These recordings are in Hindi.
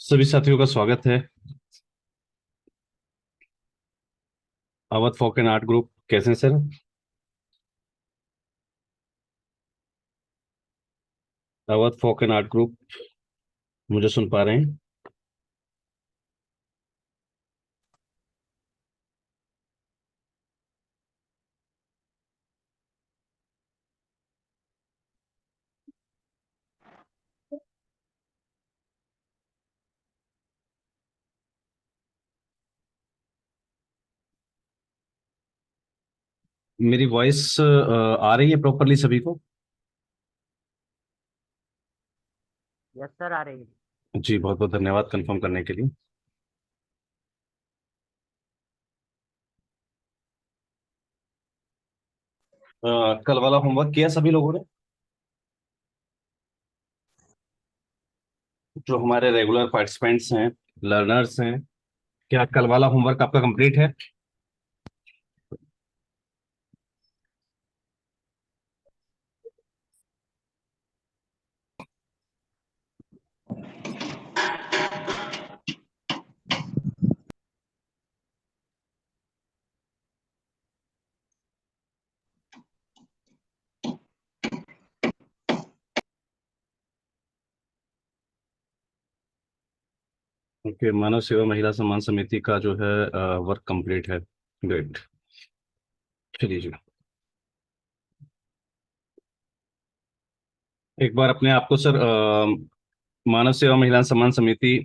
सभी साथियों का स्वागत है। Awadh folk and art group कैसे हैं sir? Awadh folk and art group, मुझे सुन पा रहे हैं? मेरी वॉइस आ रही है प्रॉपरली सभी को? यस सर, आ रही है। जी, बहुत बहुत धन्यवाद कंफर्म करने के लिए। कल वाला होमवर्क किया सभी लोगों ने? जो हमारे रेगुलर पार्टिसिपेंट्स हैं, लर्नर्स हैं, क्या कल वाला होमवर्क आपका कंप्लीट है? ओके, मानव सेवा महिला सम्मान समिति का जो है वर्क कंप्लीट है। ग्रेट। चलिए जी, एक बार अपने आप को सर, मानव सेवा महिला सम्मान समिति,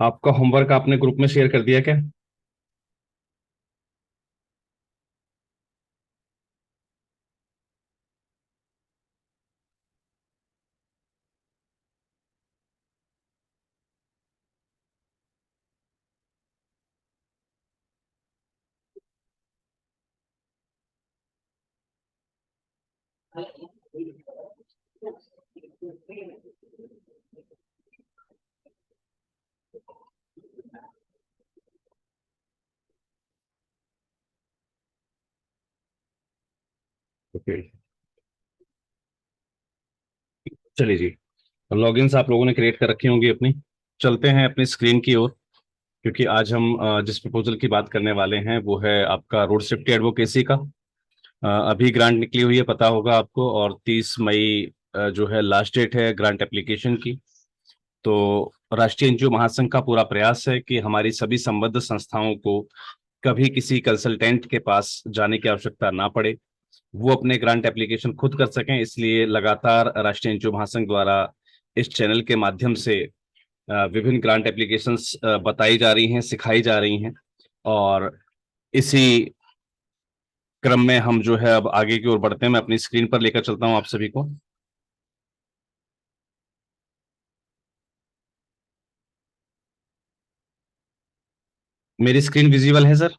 आपका होमवर्क आपने ग्रुप में शेयर कर दिया क्या? ओके, चलिए जी। लॉगिन्स आप लोगों ने क्रिएट कर रखी होंगी अपनी। चलते हैं अपनी स्क्रीन की ओर, क्योंकि आज हम जिस प्रपोजल की बात करने वाले हैं वो है आपका रोड सेफ्टी एडवोकेसी का। अभी ग्रांट निकली हुई है, पता होगा आपको, और 30 मई जो है लास्ट डेट है ग्रांट एप्लीकेशन की। तो राष्ट्रीय एनजीओ महासंघ का पूरा प्रयास है कि हमारी सभी संबद्ध संस्थाओं को कभी किसी कंसल्टेंट के पास जाने की आवश्यकता ना पड़े, वो अपने ग्रांट एप्लीकेशन खुद कर सकें। इसलिए लगातार राष्ट्रीय एनजीओ महासंघ द्वारा इस चैनल के माध्यम से विभिन्न ग्रांट एप्लीकेशंस बताई जा रही हैं, सिखाई जा रही हैं। और इसी क्रम में हम जो है अब आगे की ओर बढ़ते हैं। मैं अपनी स्क्रीन पर लेकर चलता हूं आप सभी को। मेरी स्क्रीन विजिबल है सर?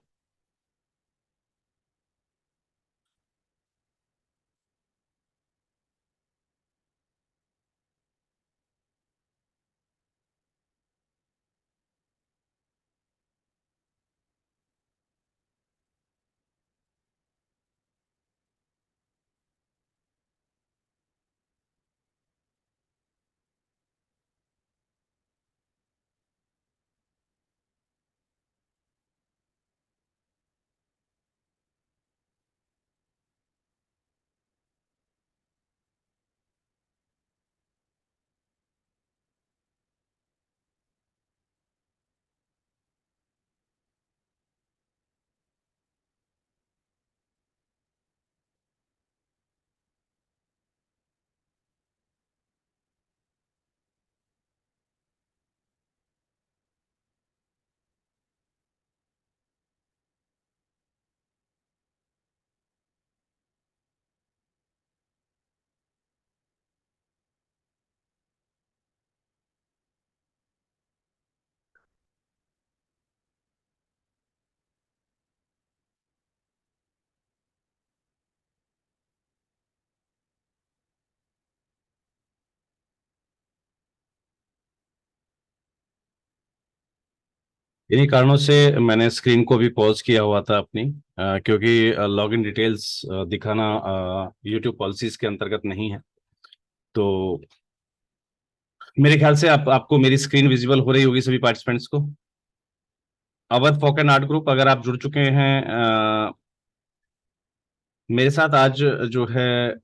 इन्हीं कारणों से मैंने स्क्रीन को भी पॉज किया हुआ था अपनी, क्योंकि लॉगिन डिटेल्स दिखाना यूट्यूब पॉलिसीज के अंतर्गत नहीं है। तो मेरे ख्याल से आपको मेरी स्क्रीन विजिबल हो रही होगी सभी पार्टिसिपेंट्स को। Awadh folk and art group, अगर आप जुड़ चुके हैं मेरे साथ आज, जो है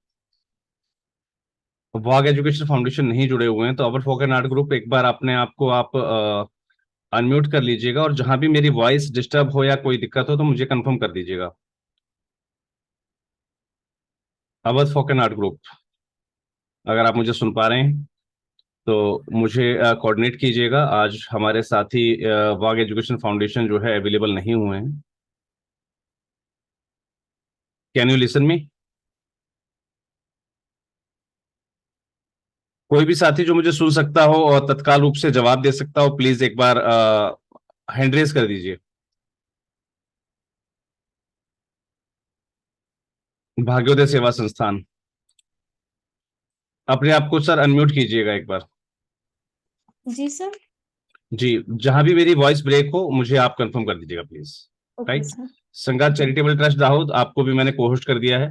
वाग एजुकेशन फाउंडेशन नहीं जुड़े हुए हैं, तो अवर फोक एंड आर्ट ग्रुप एक बार अपने आप को आप अनम्यूट कर लीजिएगा, और जहां भी मेरी वॉइस डिस्टर्ब हो या कोई दिक्कत हो तो मुझे कंफर्म कर दीजिएगा। Awadh folk and art group, अगर आप मुझे सुन पा रहे हैं तो मुझे कोऑर्डिनेट कीजिएगा। आज हमारे साथी वाग एजुकेशन फाउंडेशन जो है अवेलेबल नहीं हुए हैं। Can you listen me? कोई भी साथी जो मुझे सुन सकता हो और तत्काल रूप से जवाब दे सकता हो, प्लीज एक बार हैंड रेज कर दीजिए। भाग्योदय सेवा संस्थान, अपने आप को सर अनम्यूट कीजिएगा एक बार। जी सर। जी, जहां भी मेरी वॉइस ब्रेक हो मुझे आप कंफर्म कर दीजिएगा please. Okay right. Sir. Sangat charitable trust Dahod, आपको भी मैंने को होस्ट कर दिया है,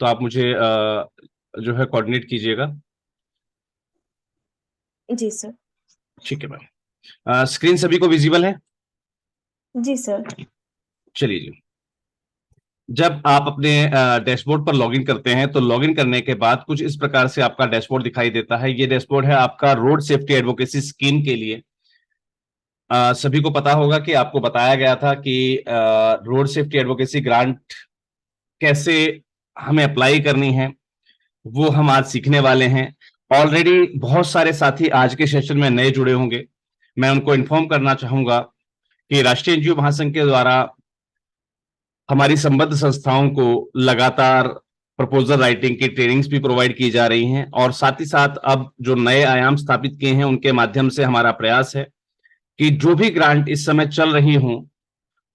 तो आप मुझे जो है कोऑर्डिनेट कीजिएगा। जी सर। ठीक है मैम। स्क्रीन सभी को विजिबल है? जी सर। चलिए जी। जब आप अपने डैशबोर्ड पर लॉगिन करते हैं तो लॉगिन करने के बाद कुछ इस प्रकार से आपका डैशबोर्ड दिखाई देता है। ये डैशबोर्ड है आपका रोड सेफ्टी एडवोकेसी स्कीम के लिए। सभी को पता होगा कि आपको बताया गया था कि रोड सेफ्टी एडवोकेसी ग्रांट कैसे हमें अप्लाई करनी है, वो हम आज सीखने वाले हैं। ऑलरेडी बहुत सारे साथी आज के सेशन में नए जुड़े होंगे। मैं उनको इन्फॉर्म करना चाहूंगा कि राष्ट्रीय एनजीओ महासंघ के द्वारा हमारी संबद्ध संस्थाओं को लगातार प्रपोजल राइटिंग की ट्रेनिंग्स भी प्रोवाइड की जा रही हैं, और साथ ही साथ अब जो नए आयाम स्थापित किए हैं उनके माध्यम से हमारा प्रयास है कि जो भी ग्रांट इस समय चल रही हों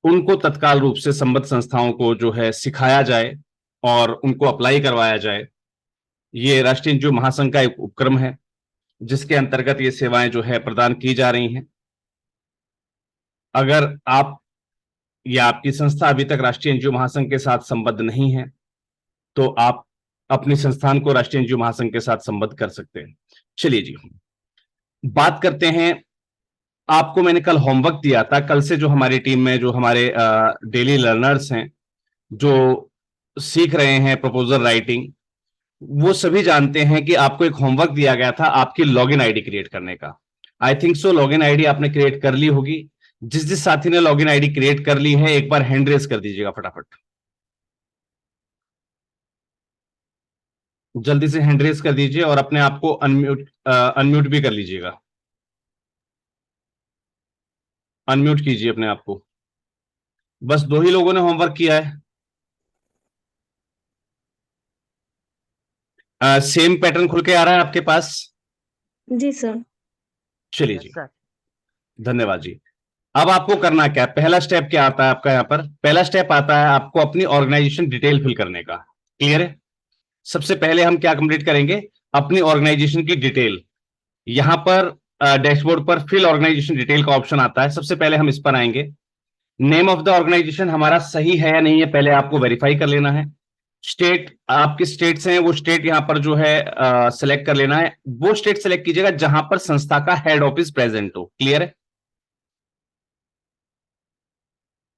उनको तत्काल रूप से संबद्ध संस्थाओं को जो है सिखाया जाए और उनको अप्लाई करवाया जाए। ये राष्ट्रीय एनजीओ महासंघ का एक उपक्रम है जिसके अंतर्गत ये सेवाएं जो है प्रदान की जा रही हैं। अगर आप या आपकी संस्था अभी तक राष्ट्रीय एनजीओ महासंघ के साथ संबद्ध नहीं है तो आप अपने संस्थान को राष्ट्रीय एनजीओ महासंघ के साथ संबद्ध कर सकते हैं। चलिए जी, बात करते हैं। आपको मैंने कल होमवर्क दिया था। कल से जो हमारी टीम में जो हमारे डेली लर्नर्स हैं जो सीख रहे हैं प्रपोजल राइटिंग, वो सभी जानते हैं कि आपको एक होमवर्क दिया गया था आपकी लॉगिन आईडी क्रिएट करने का। आई थिंक सो लॉगिन आईडी आपने क्रिएट कर ली होगी। जिस जिस साथी ने लॉगिन आईडी क्रिएट कर ली है एक बार हैंड रेज कर दीजिएगा फटाफट। जल्दी से हैंड रेज कर दीजिए और अपने आप को अनम्यूट भी कर लीजिएगा। अनम्यूट कीजिए अपने आप को। बस दो ही लोगों ने होमवर्क किया है। सेम पैटर्न खुल के आ रहा है आपके पास? जी सर। चलिए यस जी, सर। धन्यवाद जी। अब आपको करना क्या है? पहला स्टेप क्या आता है आपका? यहां पर पहला स्टेप आता है आपको अपनी ऑर्गेनाइजेशन डिटेल फिल करने का। क्लियर है? सबसे पहले हम क्या कंप्लीट करेंगे? अपनी ऑर्गेनाइजेशन की डिटेल। यहां पर डैशबोर्ड पर फिल ऑर्गेनाइजेशन डिटेल का ऑप्शन आता है। सबसे पहले हम इस पर आएंगे। नेम ऑफ द ऑर्गेनाइजेशन हमारा सही है या नहीं है पहले आपको वेरीफाई कर लेना है। स्टेट, आपके स्टेट से हैं वो स्टेट यहां पर जो है सिलेक्ट कर लेना है। वो स्टेट सिलेक्ट कीजिएगा जहां पर संस्था का हेड ऑफिस प्रेजेंट हो। क्लियर है?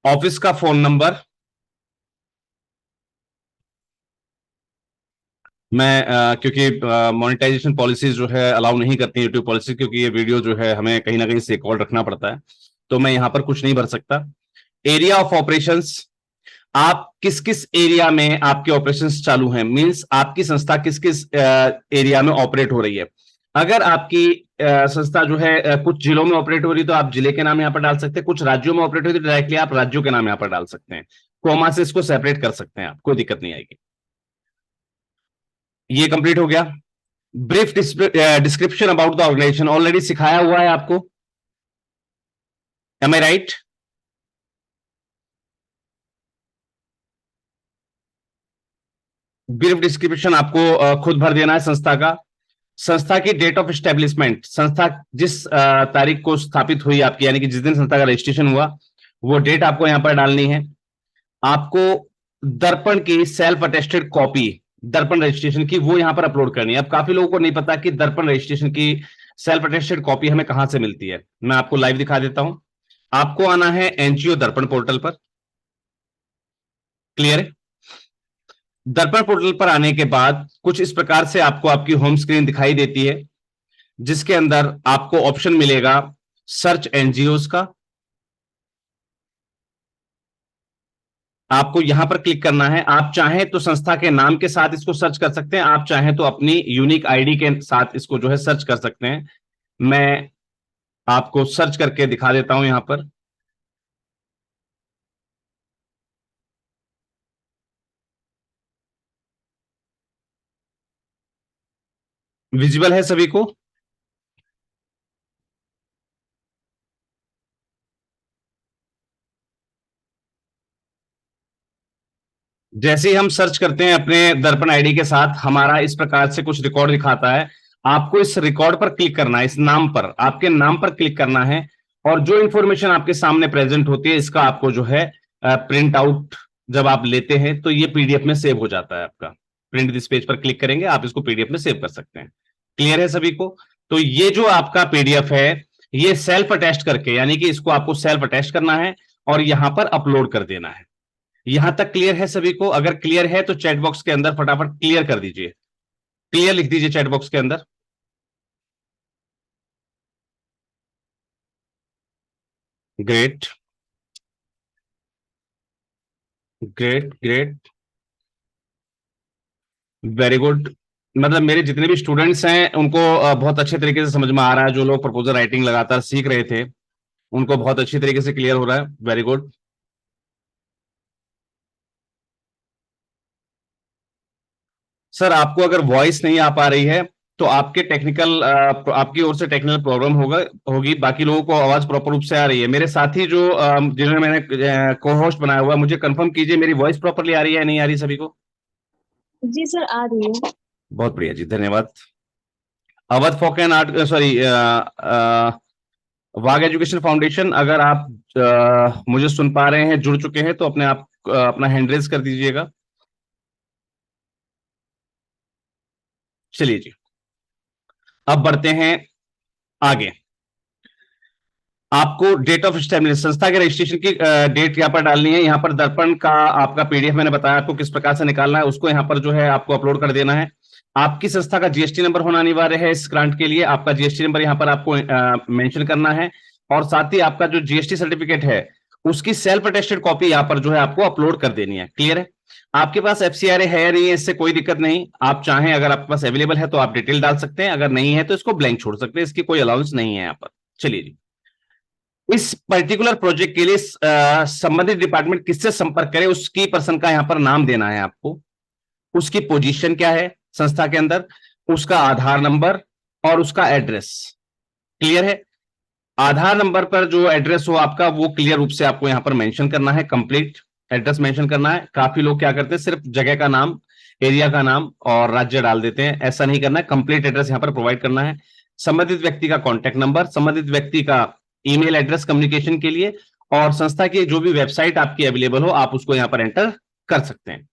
ऑफिस का फोन नंबर, मैं क्योंकि मोनेटाइजेशन पॉलिसीज जो है अलाउ नहीं करती यूट्यूब पॉलिसी, क्योंकि ये वीडियो जो है हमें कहीं ना कहीं से रिकॉर्ड रखना पड़ता है, तो मैं यहां पर कुछ नहीं भर सकता। एरिया ऑफ ऑपरेशंस, आप किस किस एरिया में आपके ऑपरेशंस चालू हैं, मींस आपकी संस्था किस किस एरिया में ऑपरेट हो रही है। अगर आपकी संस्था जो है कुछ जिलों में ऑपरेट हो रही है तो आप जिले के नाम यहां पर डाल सकते हैं। कुछ राज्यों में ऑपरेट हो रही है तो डायरेक्टली आप राज्यों के नाम यहां पर डाल सकते हैं। कोमा से इसको सेपरेट कर सकते हैं आप, कोई दिक्कत नहीं आएगी। ये कंप्लीट हो गया। Brief description about the organisation already सिखाया हुआ है आपको। Am I right? Brief description आपको खुद भर देना है संस्था का। संस्था की डेट ऑफ एस्टेब्लिशमेंट, संस्था जिस तारीख को स्थापित हुई आपकी, यानी कि जिस दिन संस्था का रजिस्ट्रेशन हुआ वो डेट आपको यहां पर डालनी है। आपको दर्पण की सेल्फ अटेस्टेड कॉपी, दर्पण रजिस्ट्रेशन की, वो यहां पर अपलोड करनी है। अब काफी लोगों को नहीं पता कि दर्पण रजिस्ट्रेशन की सेल्फ अटेस्टेड कॉपी हमें कहां से मिलती है, मैं आपको लाइव दिखा देता हूं। आपको आना है एनजीओ दर्पण पोर्टल पर। क्लियर है? दर्पण पोर्टल पर आने के बाद कुछ इस प्रकार से आपको आपकी होम स्क्रीन दिखाई देती है, जिसके अंदर आपको ऑप्शन मिलेगा सर्च एनजीओज का। आपको यहां पर क्लिक करना है। आप चाहें तो संस्था के नाम के साथ इसको सर्च कर सकते हैं, आप चाहें तो अपनी यूनिक आईडी के साथ इसको जो है सर्च कर सकते हैं। मैं आपको सर्च करके दिखा देता हूं यहां पर। विजिबल है सभी को? जैसे ही हम सर्च करते हैं अपने दर्पण आईडी के साथ, हमारा इस प्रकार से कुछ रिकॉर्ड दिखाता है। आपको इस रिकॉर्ड पर क्लिक करना है, इस नाम पर, आपके नाम पर क्लिक करना है, और जो इंफॉर्मेशन आपके सामने प्रेजेंट होती है इसका आपको जो है प्रिंट आउट जब आप लेते हैं तो ये पीडीएफ में सेव हो जाता है आपका। प्रिंट दिस पेज पर क्लिक करेंगे, आप इसको पीडीएफ में सेव कर सकते हैं। क्लियर है सभी को? तो ये जो आपका पीडीएफ है, ये सेल्फ अटेस्ट करके, यानी कि इसको आपको सेल्फ अटेस्ट करना है और यहां पर अपलोड कर देना है। यहां तक क्लियर है सभी को? अगर क्लियर है तो चैट बॉक्स के अंदर फटाफट क्लियर कर दीजिए, क्लियर लिख दीजिए चैट बॉक्स के अंदर। Great, great, great, very good. मतलब मेरे जितने भी स्टूडेंट्स हैं उनको बहुत अच्छे तरीके से समझ में आ रहा है। जो लोग प्रपोजल राइटिंग लगातार सीख रहे थे उनको बहुत अच्छी तरीके से क्लियर हो रहा है। Very good. सर आपको अगर वॉइस नहीं आ पा रही है तो आपके टेक्निकल आपकी ओर से टेक्निकल प्रॉब्लम होगी। बाकी लोगों को आवाज प्रॉपर रूप से आ रही है। मेरे साथी जो जिन्होंने मैंने को होस्ट बनाया हुआ है, मुझे कंफर्म कीजिए मेरी वॉइस प्रॉपरली आ रही है या नहीं आ रही सभी को? जी सर, आ रही है। बहुत बढ़िया जी, धन्यवाद। Awadh folk and art, sorry, वाग एजुकेशन फाउंडेशन, अगर आप मुझे सुन पा रहे हैं, जुड़ चुके हैं, तो अपने आप अपना हैंड रेज कर दीजिएगा। चलिए जी, अब बढ़ते हैं आगे। आपको डेट ऑफ एस्टेब्लिशमेंट, संस्था के रजिस्ट्रेशन की डेट यहाँ पर डालनी है। यहाँ पर दर्पण का आपका पीडीएफ मैंने बताया आपको किस प्रकार से निकालना है, उसको यहाँ पर जो है आपको अपलोड कर देना है। आपकी संस्था का जीएसटी नंबर होना अनिवार्य है इस ग्रांट के लिए। आपका जीएसटी नंबर यहाँ पर आपको मेंशन करना है, और साथ ही आपका जो जीएसटी सर्टिफिकेट है उसकी सेल्फ अटेस्टेड कॉपी यहाँ पर जो है आपको अपलोड कर देनी है। क्लियर है? आपके पास एफसीआरए है या नहीं है, इससे कोई दिक्कत नहीं। आप चाहें, अगर आपके पास अवेलेबल है तो आप डिटेल डाल सकते हैं, अगर नहीं है तो इसको ब्लैंक छोड़ सकते हैं, इसकी कोई अलाउंस नहीं है यहाँ पर। चलिए जी, इस पर्टिकुलर प्रोजेक्ट के लिए संबंधित डिपार्टमेंट किससे संपर्क करे, उसकी पर्सन का यहां पर नाम देना है आपको। उसकी पोजीशन क्या है संस्था के अंदर, उसका आधार नंबर और उसका एड्रेस। क्लियर है? आधार नंबर पर जो एड्रेस हो आपका वो क्लियर रूप से आपको यहां पर मेंशन करना है, कंप्लीट एड्रेस मेंशन करना है। काफी लोग क्या करते हैं, सिर्फ जगह का नाम, एरिया का नाम और राज्य डाल देते हैं, ऐसा नहीं करना है। कंप्लीट एड्रेस यहां पर प्रोवाइड करना है। संबंधित व्यक्ति का कॉन्टैक्ट नंबर, संबंधित व्यक्ति का ईमेल एड्रेस कम्युनिकेशन के लिए, और संस्था की जो भी वेबसाइट आपकी अवेलेबल हो आप उसको यहां पर एंटर कर सकते हैं।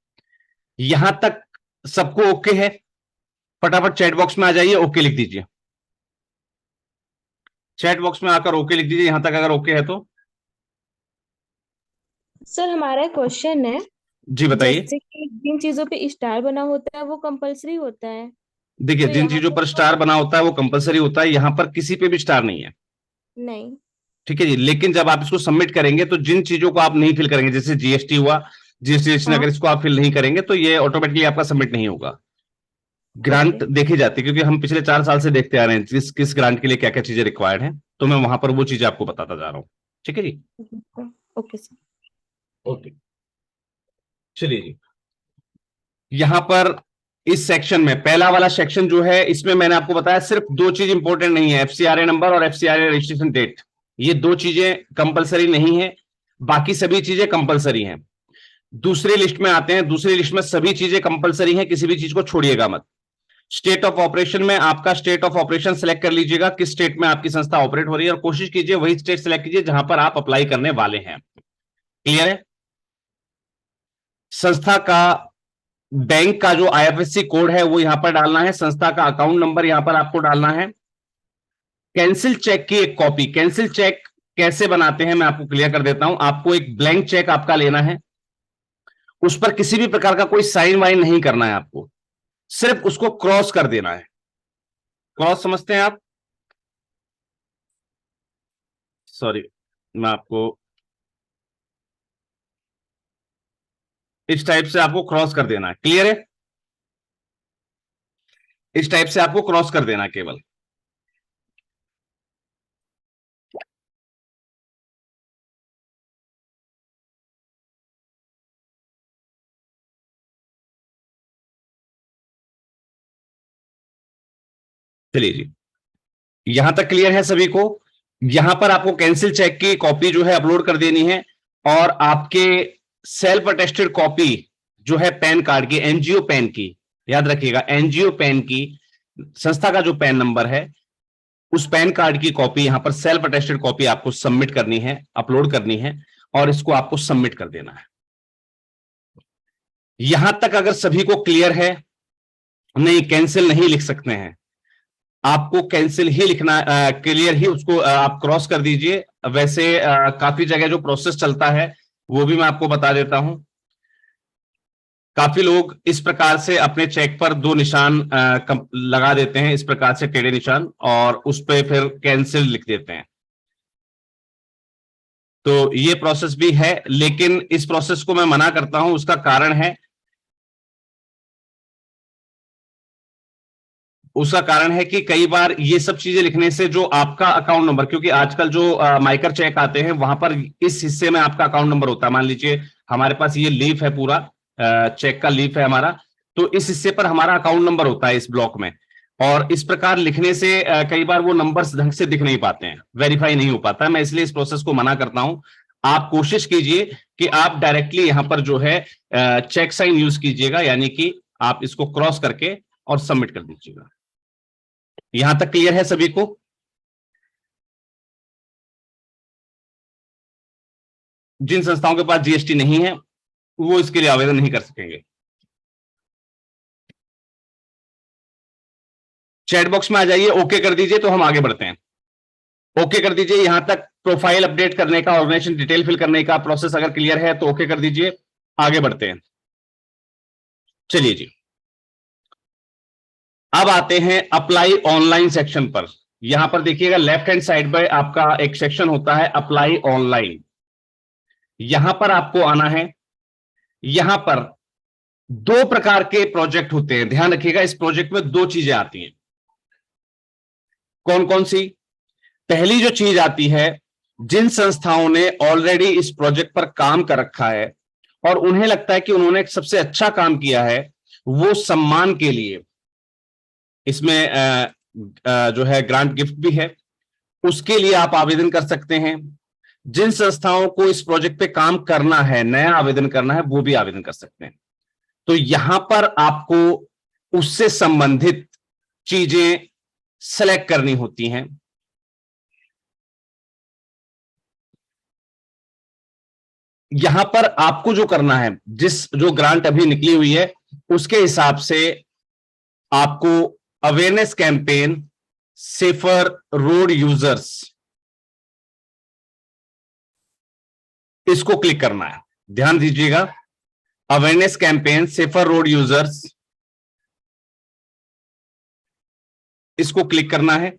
यहां तक सबको ओके है? फटाफट चैट बॉक्स में आ जाइए, ओके लिख दीजिए। चैट बॉक्स में आकर ओके लिख दीजिए यहां तक अगर ओके है तो। सर हमारा क्वेश्चन है, जी बताइए। जैसे कि जिन चीजों पे स्टार बना होता है वो कंपलसरी होता है, देखिए, तो जिन यहाँ चीजों पे पर तो स्टार बना होता है वो कंपलसरी होता है, यहां पर किसी पे भी स्टार नहीं है। नहीं। ठीक है जी, लेकिन जब आप इसको सबमिट करेंगे तो जिन चीजों को आप नहीं फिल करेंगे, जैसे जीएसटी हुआ, जीएसटी हाँ। अगर इसको आप फिल नहीं करेंगे तो ये ऑटोमेटिकली आपका सबमिट नहीं होगा। ओके। ग्रांट देखी जाती है, क्योंकि हम पिछले 4 साल से देखते आ रहे हैं किस किस ग्रांट के लिए क्या क्या चीजें रिक्वायर्ड है, तो मैं वहां पर वो चीजें आपको बताता जा रहा हूँ। ठीक है जी? Okay sir. ओके, चलिए जी। यहां पर इस सेक्शन में पहला वाला सेक्शन जो है, इसमें मैंने आपको बताया सिर्फ दो चीज इंपॉर्टेंट नहीं है, एफसीआरए नंबर और एफसीआरए रजिस्ट्रेशन डेट। ये दो चीजें कंपलसरी नहीं है, बाकी सभी चीजें कंपलसरी हैं। दूसरी लिस्ट में आते हैं, दूसरी लिस्ट में सभी चीजें कंपलसरी हैं, किसी भी चीज को छोड़िएगा मत। स्टेट ऑफ ऑपरेशन में आपका स्टेट ऑफ ऑपरेशन सेलेक्ट कर लीजिएगा, किस स्टेट में आपकी संस्था ऑपरेट हो रही है, और कोशिश कीजिए वही स्टेट सेलेक्ट कीजिए जहां पर आप अप्लाई करने वाले हैं। क्लियर है? संस्था का बैंक का जो आईएफएससी कोड है वो यहां पर डालना है, संस्था का अकाउंट नंबर यहां पर आपको डालना है, कैंसिल चेक की एक कॉपी, कैंसिल चेक कैसे बनाते हैं मैं आपको क्लियर कर देता हूं। आपको एक ब्लैंक चेक आपका लेना है, उस पर किसी भी प्रकार का कोई साइन वाइन नहीं करना है, आपको सिर्फ उसको क्रॉस कर देना है। क्रॉस समझते हैं आप? सॉरी, मैं आपको इस टाइप से आपको क्रॉस कर देना है, क्लियर है? इस टाइप से आपको क्रॉस कर देना है केवल। चलिए जी, यहां तक क्लियर है सभी को? यहां पर आपको कैंसिल चेक की कॉपी जो है अपलोड कर देनी है, और आपके सेल्फ अटेस्टेड कॉपी जो है पैन कार्ड की, एनजीओ पैन की, याद रखिएगा एनजीओ पैन की, संस्था का जो पैन नंबर है उस पैन कार्ड की कॉपी यहां पर सेल्फ अटेस्टेड कॉपी आपको सबमिट करनी है, अपलोड करनी है, और इसको आपको सबमिट कर देना है। यहां तक अगर सभी को क्लियर है? नहीं, कैंसिल नहीं लिख सकते हैं, आपको कैंसिल ही लिखना, क्लियर ही उसको आप क्रॉस कर दीजिए। वैसे काफी जगह जो प्रोसेस चलता है वो भी मैं आपको बता देता हूं। काफी लोग इस प्रकार से अपने चेक पर दो निशान लगा देते हैं, इस प्रकार से टेढ़े निशान, और उस पर फिर कैंसिल लिख देते हैं। तो ये प्रोसेस भी है, लेकिन इस प्रोसेस को मैं मना करता हूं। उसका कारण है, उसका कारण है कि कई बार ये सब चीजें लिखने से जो आपका अकाउंट नंबर, क्योंकि आजकल जो माइकर चेक आते हैं वहां पर इस हिस्से में आपका अकाउंट नंबर होता है। मान लीजिए हमारे पास ये लीफ है, पूरा चेक का लीफ है हमारा, तो इस हिस्से पर हमारा अकाउंट नंबर होता है इस ब्लॉक में, और इस प्रकार लिखने से कई बार वो नंबर्स ढंग से दिख नहीं पाते हैं, वेरीफाई नहीं हो पाता। मैं इसलिए इस प्रोसेस को मना करता हूं। आप कोशिश कीजिए कि आप डायरेक्टली यहां पर जो है चेक साइन यूज कीजिएगा, यानी कि आप इसको क्रॉस करके और सबमिट कर दीजिएगा। यहां तक क्लियर है सभी को? जिन संस्थाओं के पास जीएसटी नहीं है वो इसके लिए आवेदन नहीं कर सकेंगे। चैट बॉक्स में आ जाइए, ओके कर दीजिए तो हम आगे बढ़ते हैं। ओके कर दीजिए। यहां तक प्रोफाइल अपडेट करने का, ऑर्गेनाइजेशन डिटेल फिल करने का प्रोसेस अगर क्लियर है तो ओके कर दीजिए, आगे बढ़ते हैं। चलिए जी, अब आते हैं अप्लाई ऑनलाइन सेक्शन पर। यहां पर देखिएगा लेफ्ट हैंड साइड पर आपका एक सेक्शन होता है अप्लाई ऑनलाइन। यहां पर आपको आना है। यहां पर दो प्रकार के प्रोजेक्ट होते हैं, ध्यान रखिएगा। इस प्रोजेक्ट में दो चीजें आती हैं। कौन कौन सी? पहली जो चीज आती है, जिन संस्थाओं ने ऑलरेडी इस प्रोजेक्ट पर काम कर रखा है और उन्हें लगता है कि उन्होंने सबसे अच्छा काम किया है, वो सम्मान के लिए इसमें जो है ग्रांट गिफ्ट भी है, उसके लिए आप आवेदन कर सकते हैं। जिन संस्थाओं को इस प्रोजेक्ट पे काम करना है, नया आवेदन करना है, वो भी आवेदन कर सकते हैं। तो यहां पर आपको उससे संबंधित चीजें सेलेक्ट करनी होती हैं। यहां पर आपको जो करना है, जो ग्रांट अभी निकली हुई है उसके हिसाब से आपको awareness campaign safer road users, इसको क्लिक करना है। ध्यान दीजिएगा, awareness campaign safer road users, इसको क्लिक करना है।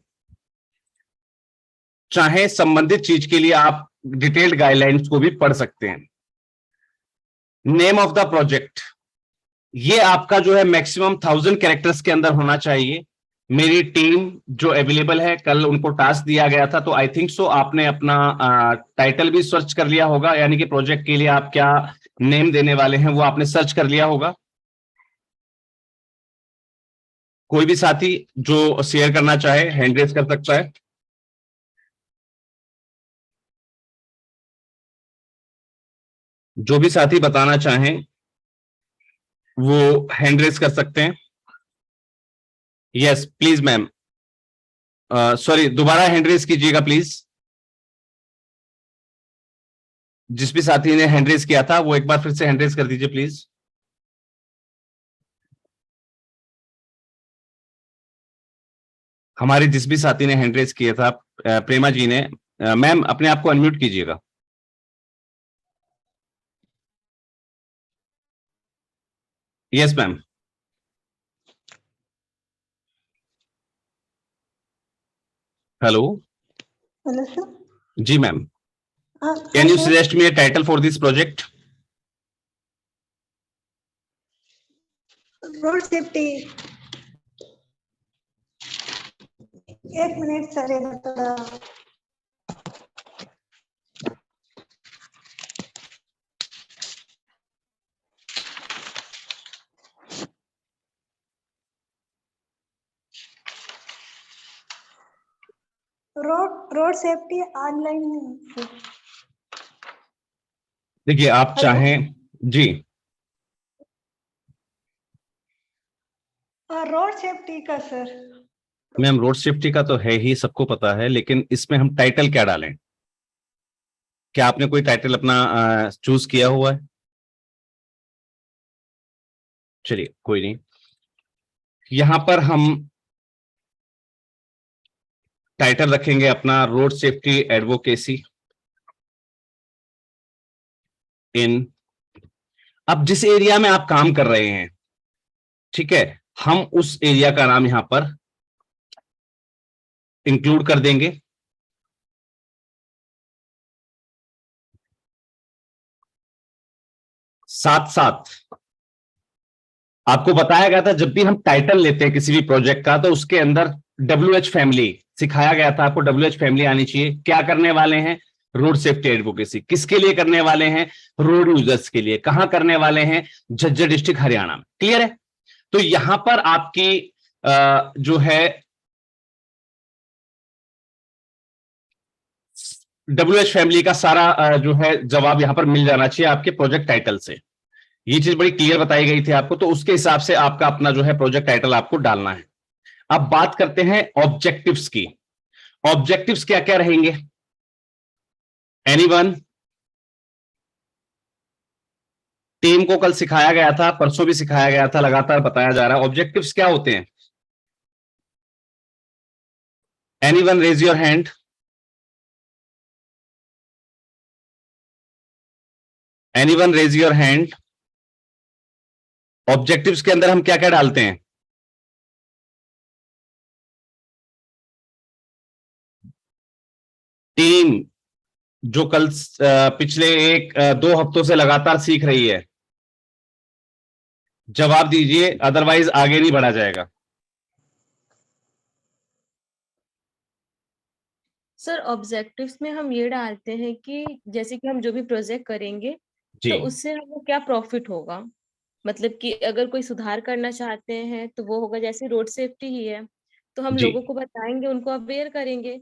चाहे संबंधित चीज के लिए आप डिटेल्ड गाइडलाइंस को भी पढ़ सकते हैं। नेम ऑफ द प्रोजेक्ट, ये आपका जो है मैक्सिमम 1000 कैरेक्टर्स के अंदर होना चाहिए। मेरी टीम जो अवेलेबल है, कल उनको टास्क दिया गया था, तो आई थिंक सो आपने अपना टाइटल भी सर्च कर लिया होगा, यानी कि प्रोजेक्ट के लिए आप क्या नेम देने वाले हैं वो आपने सर्च कर लिया होगा। कोई भी साथी जो शेयर करना चाहे हैंड रेज कर सकता है। जो भी साथी बताना चाहें वो हैंड रेज कर सकते हैं। यस प्लीज मैम, सॉरी, दोबारा हैंड रेज कीजिएगा प्लीज। जिस भी साथी ने हैंड रेज किया था वो एक बार फिर से हैंड रेज कर दीजिए प्लीज। हमारे जिस भी साथी ने हैंड रेज किया था, प्रेमा जी ने, मैम अपने आप को अनम्यूट कीजिएगा। Yes ma'am. Hello. Hello sir. जी मैम। हाँ can you sir. Suggest me a title for this project? Road safety. एक मिनट सर, ये थोड़ा रोड सेफ्टी ऑनलाइन। देखिए आप हेलो। चाहें। जी रोड सेफ्टी का सर। मैम, रोड सेफ्टी का तो है ही, सबको पता है, लेकिन इसमें हम टाइटल क्या डालें? क्या आपने कोई टाइटल अपना चूज किया हुआ है? चलिए कोई नहीं, यहां पर हम टाइटल रखेंगे अपना रोड सेफ्टी एडवोकेसी इन। अब जिस एरिया में आप काम कर रहे हैं, ठीक है, हम उस एरिया का नाम यहां पर इंक्लूड कर देंगे। साथ साथ आपको बताया गया था, जब भी हम टाइटल लेते हैं किसी भी प्रोजेक्ट का, तो उसके अंदर WH फैमिली सिखाया गया था आपको। WH फैमिली आनी चाहिए। क्या करने वाले हैं? Road safety advocacy. किसके लिए करने वाले हैं? रोड यूजर्स के लिए। कहां करने वाले हैं? झज्जर डिस्ट्रिक्ट, हरियाणा में। क्लियर है? तो यहां पर आपकी जो है WH फैमिली का सारा जो है जवाब यहां पर मिल जाना चाहिए आपके प्रोजेक्ट टाइटल से। ये चीज बड़ी क्लियर बताई गई थी आपको, तो उसके हिसाब से आपका अपना जो है प्रोजेक्ट टाइटल आपको डालना है। अब बात करते हैं ऑब्जेक्टिव्स की। ऑब्जेक्टिव्स क्या क्या रहेंगे? एनीवन? टीम को कल सिखाया गया था, परसों भी सिखाया गया था, लगातार बताया जा रहा है। ऑब्जेक्टिव्स क्या होते हैं? Anyone raise your hand. Anyone raise your hand. Objectives के अंदर हम क्या क्या डालते हैं? टीम जो कल पिछले दो हफ्तों से लगातार सीख रही है, जवाब दीजिए, अदरवाइज आगे नहीं बढ़ा जाएगा। सर ऑब्जेक्टिव्स में हम ये डालते हैं कि जैसे कि हम जो भी प्रोजेक्ट करेंगे जी तो उससे हमें क्या प्रॉफिट होगा। मतलब कि अगर कोई सुधार करना चाहते हैं तो वो होगा, जैसे रोड सेफ्टी ही है तो हम जी। लोगों को बताएंगे, उनको अवेयर करेंगे।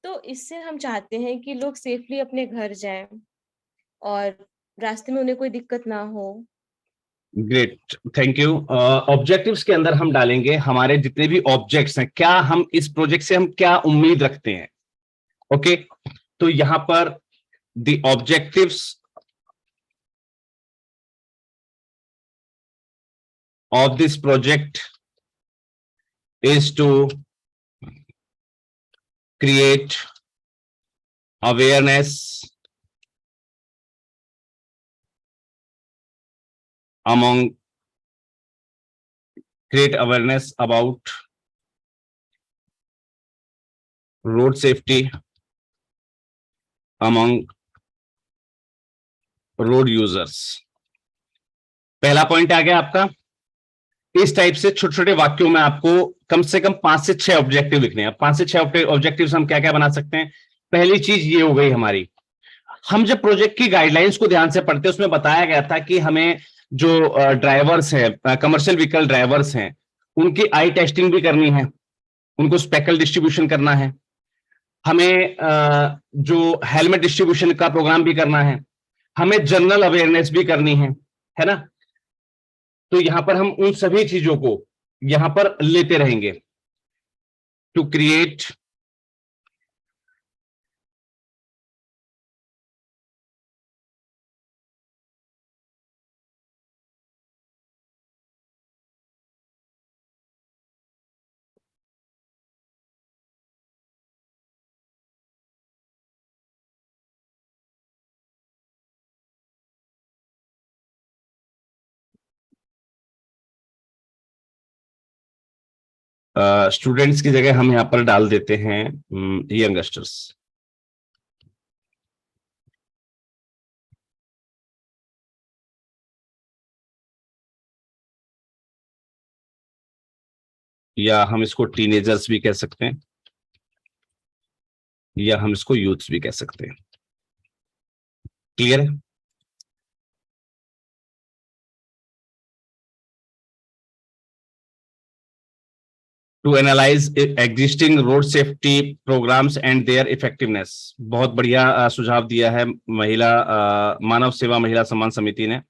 तो इससे हम चाहते हैं कि लोग सेफली अपने घर जाएं और रास्ते में उन्हें कोई दिक्कत ना हो। Great, thank you. ऑब्जेक्टिव्स के अंदर हम डालेंगे हमारे जितने भी ऑब्जेक्ट्स हैं, क्या हम इस प्रोजेक्ट से हम क्या उम्मीद रखते हैं। ओके, तो यहां पर the objectives of this project is to create awareness among create awareness about road safety among road users। पहला पॉइंट आ गया आपका। इस टाइप से छोटे छोटे वाक्यों में आपको कम से कम 5 से 6 ऑब्जेक्टिव लिखने हैं। 5 से 6 ऑब्जेक्टिव्स हम क्या क्या बना सकते हैं? पहली चीज ये हो गई हमारी, हम जब प्रोजेक्ट की गाइडलाइंस को ध्यान से पढ़ते हैं, उसमें बताया गया था कि हमें जो ड्राइवर्स हैं, कमर्शियल व्हीकल ड्राइवर्स हैं, उनकी आई टेस्टिंग भी करनी है, उनको स्पेकल डिस्ट्रीब्यूशन करना है, हमें जो हेलमेट डिस्ट्रीब्यूशन का प्रोग्राम भी करना है, हमें जनरल अवेयरनेस भी करनी है ना। तो यहां पर हम उन सभी चीजों को यहां पर लेते रहेंगे टू क्रिएट स्टूडेंट्स की जगह हम यहाँ पर डाल देते हैं यंगस्टर्स। या हम इसको टीनेजर्स भी कह सकते हैं, या हम इसको यूथ्स भी कह सकते हैं। क्लियर है? To analyse existing road safety programmes and their effectiveness. बहुत बढ़िया सुझाव दिया है महिला मानव सेवा महिला सम्मान समिति ने।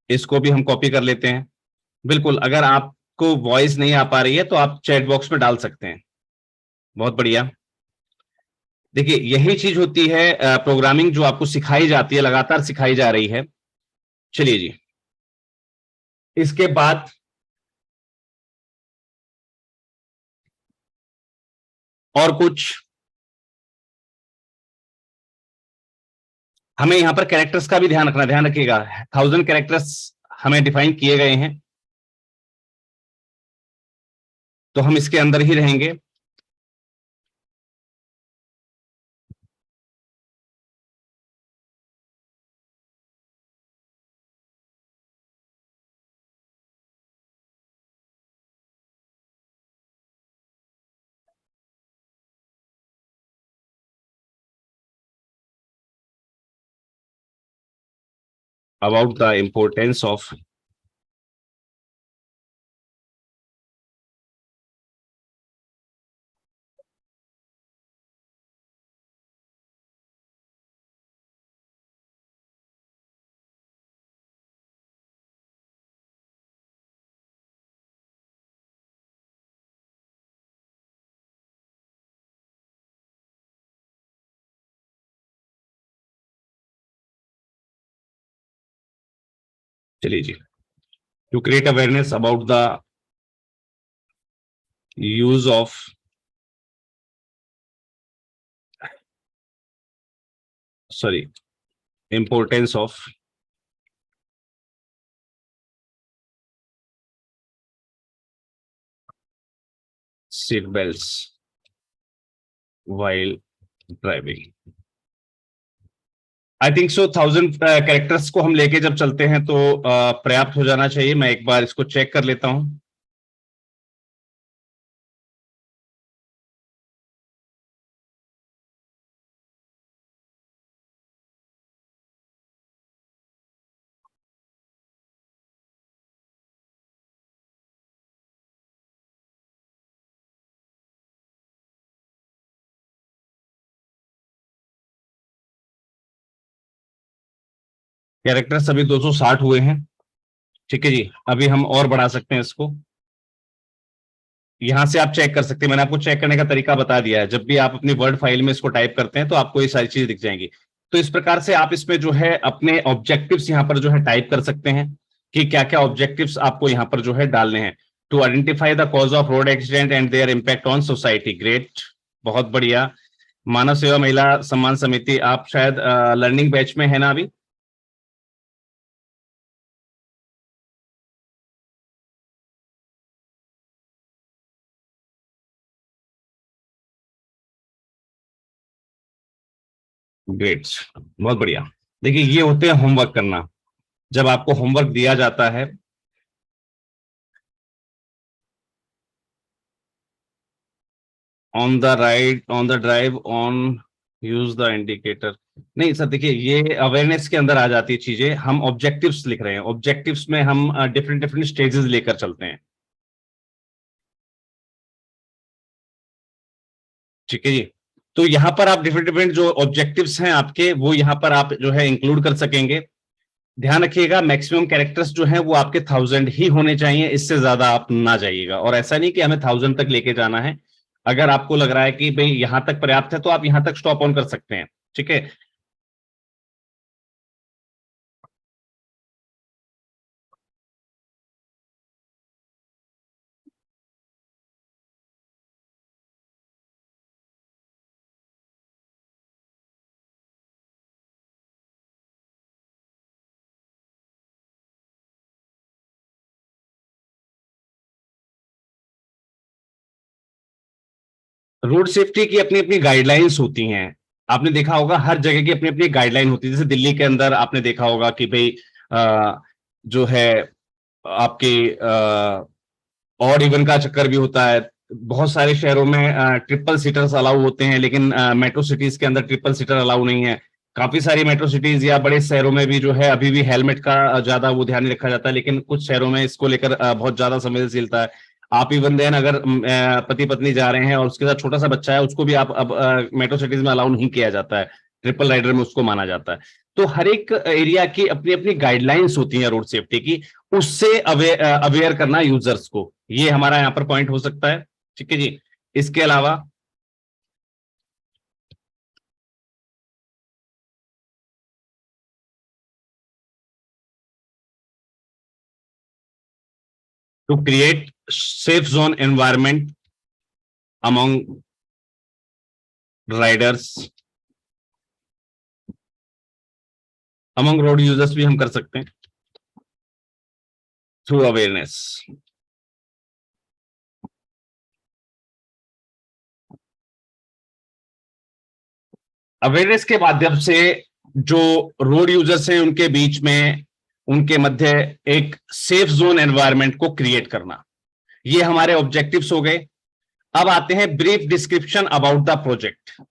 इसको भी हम कॉपी कर लेते हैं। बिल्कुल, अगर आपको वॉइस नहीं आ पा रही है तो आप चैट बॉक्स में डाल सकते हैं। बहुत बढ़िया। देखिए, यही चीज होती है प्रोग्रामिंग जो आपको सिखाई जाती है, लगातार सिखाई जा रही है। चलिए जी, इसके बाद और कुछ हमें यहां पर कैरेक्टर्स का भी ध्यान रखना, ध्यान रखिएगा 1000 कैरेक्टर्स हमें डिफाइन किए गए हैं, तो हम इसके अंदर ही रहेंगे। अबाउट द इंपोर्टेंस ऑफ चलिए जी, to create awareness about the use of sorry importance of seat belts while driving. I think so 1000 characters को हम लेके जब चलते हैं तो पर्याप्त हो जाना चाहिए। मैं एक बार इसको चेक कर लेता हूं। कैरेक्टर्स अभी 260 हुए हैं। ठीक है जी, अभी हम और बढ़ा सकते हैं इसको। यहां से आप चेक कर सकते हैं, मैंने आपको चेक करने का तरीका बता दिया है। जब भी आप अपनी वर्ड फाइल में इसको टाइप करते हैं तो आपको ये सारी चीजें दिख जाएंगी। तो इस प्रकार से आप इसमें जो है अपने ऑब्जेक्टिव्स यहां पर जो है टाइप कर सकते हैं कि क्या क्या ऑब्जेक्टिव्स आपको यहां पर जो है डालने हैं। To identify the cause of road accident and their impact on society. Great, बहुत बढ़िया। मानव सेवा महिला सम्मान समिति, आप शायद लर्निंग बैच में है ना अभी? ग्रेट, बहुत बढ़िया। देखिए, ये होते हैं होमवर्क करना। जब आपको होमवर्क दिया जाता है, on the ride on the drive on use the indicator. नहीं सर, देखिए ये अवेयरनेस के अंदर आ जाती है चीजें। हम ऑब्जेक्टिव्स लिख रहे हैं, ऑब्जेक्टिव्स में हम डिफरेंट डिफरेंट स्टेजेस लेकर चलते हैं। ठीक है जी, तो यहां पर आप डिफरेंट डिफरेंट जो ऑब्जेक्टिव्स हैं आपके, वो यहां पर आप जो है इंक्लूड कर सकेंगे। ध्यान रखिएगा, मैक्सिमम कैरेक्टर्स जो है वो आपके 1000 ही होने चाहिए, इससे ज्यादा आप ना जाइएगा। और ऐसा नहीं कि हमें 1000 तक लेके जाना है। अगर आपको लग रहा है कि भाई यहां तक पर्याप्त है तो आप यहां तक स्टॉप ऑन कर सकते हैं। ठीक है। रोड सेफ्टी की अपनी अपनी गाइडलाइंस होती हैं। आपने देखा होगा हर जगह की अपनी अपनी गाइडलाइन होती है। जैसे दिल्ली के अंदर आपने देखा होगा कि भाई जो है आपके और इवन का चक्कर भी होता है। बहुत सारे शहरों में ट्रिपल सीटर्स अलाउ होते हैं, लेकिन मेट्रो सिटीज के अंदर ट्रिपल सीटर अलाउ नहीं है। काफी सारी मेट्रो सिटीज या बड़े शहरों में भी जो है अभी भी हेलमेट का ज्यादा वो ध्यान नहीं रखा जाता है, लेकिन कुछ शहरों में इसको लेकर बहुत ज्यादा संवेदनशीलता है। आप इवन देन अगर पति पत्नी जा रहे हैं और उसके साथ छोटा सा बच्चा है, उसको भी आप अब मेट्रो सिटीज में अलाउ नहीं किया जाता है। ट्रिपल राइडर में उसको माना जाता है। तो हर एक एरिया की अपनी अपनी गाइडलाइंस होती हैं रोड सेफ्टी की, उससे अवेयर करना यूजर्स को, ये हमारा यहाँ पर पॉइंट हो सकता है। ठीक है जी। इसके अलावा to create safe zone environment among riders, among road users भी हम कर सकते हैं थ्रू अवेयरनेस। अवेयरनेस के माध्यम से जो रोड यूजर्स हैं उनके बीच में, उनके मध्य एक सेफ जोन एनवायरनमेंट को क्रिएट करना, ये हमारे ऑब्जेक्टिव्स हो गए। अब आते हैं brief description about the project.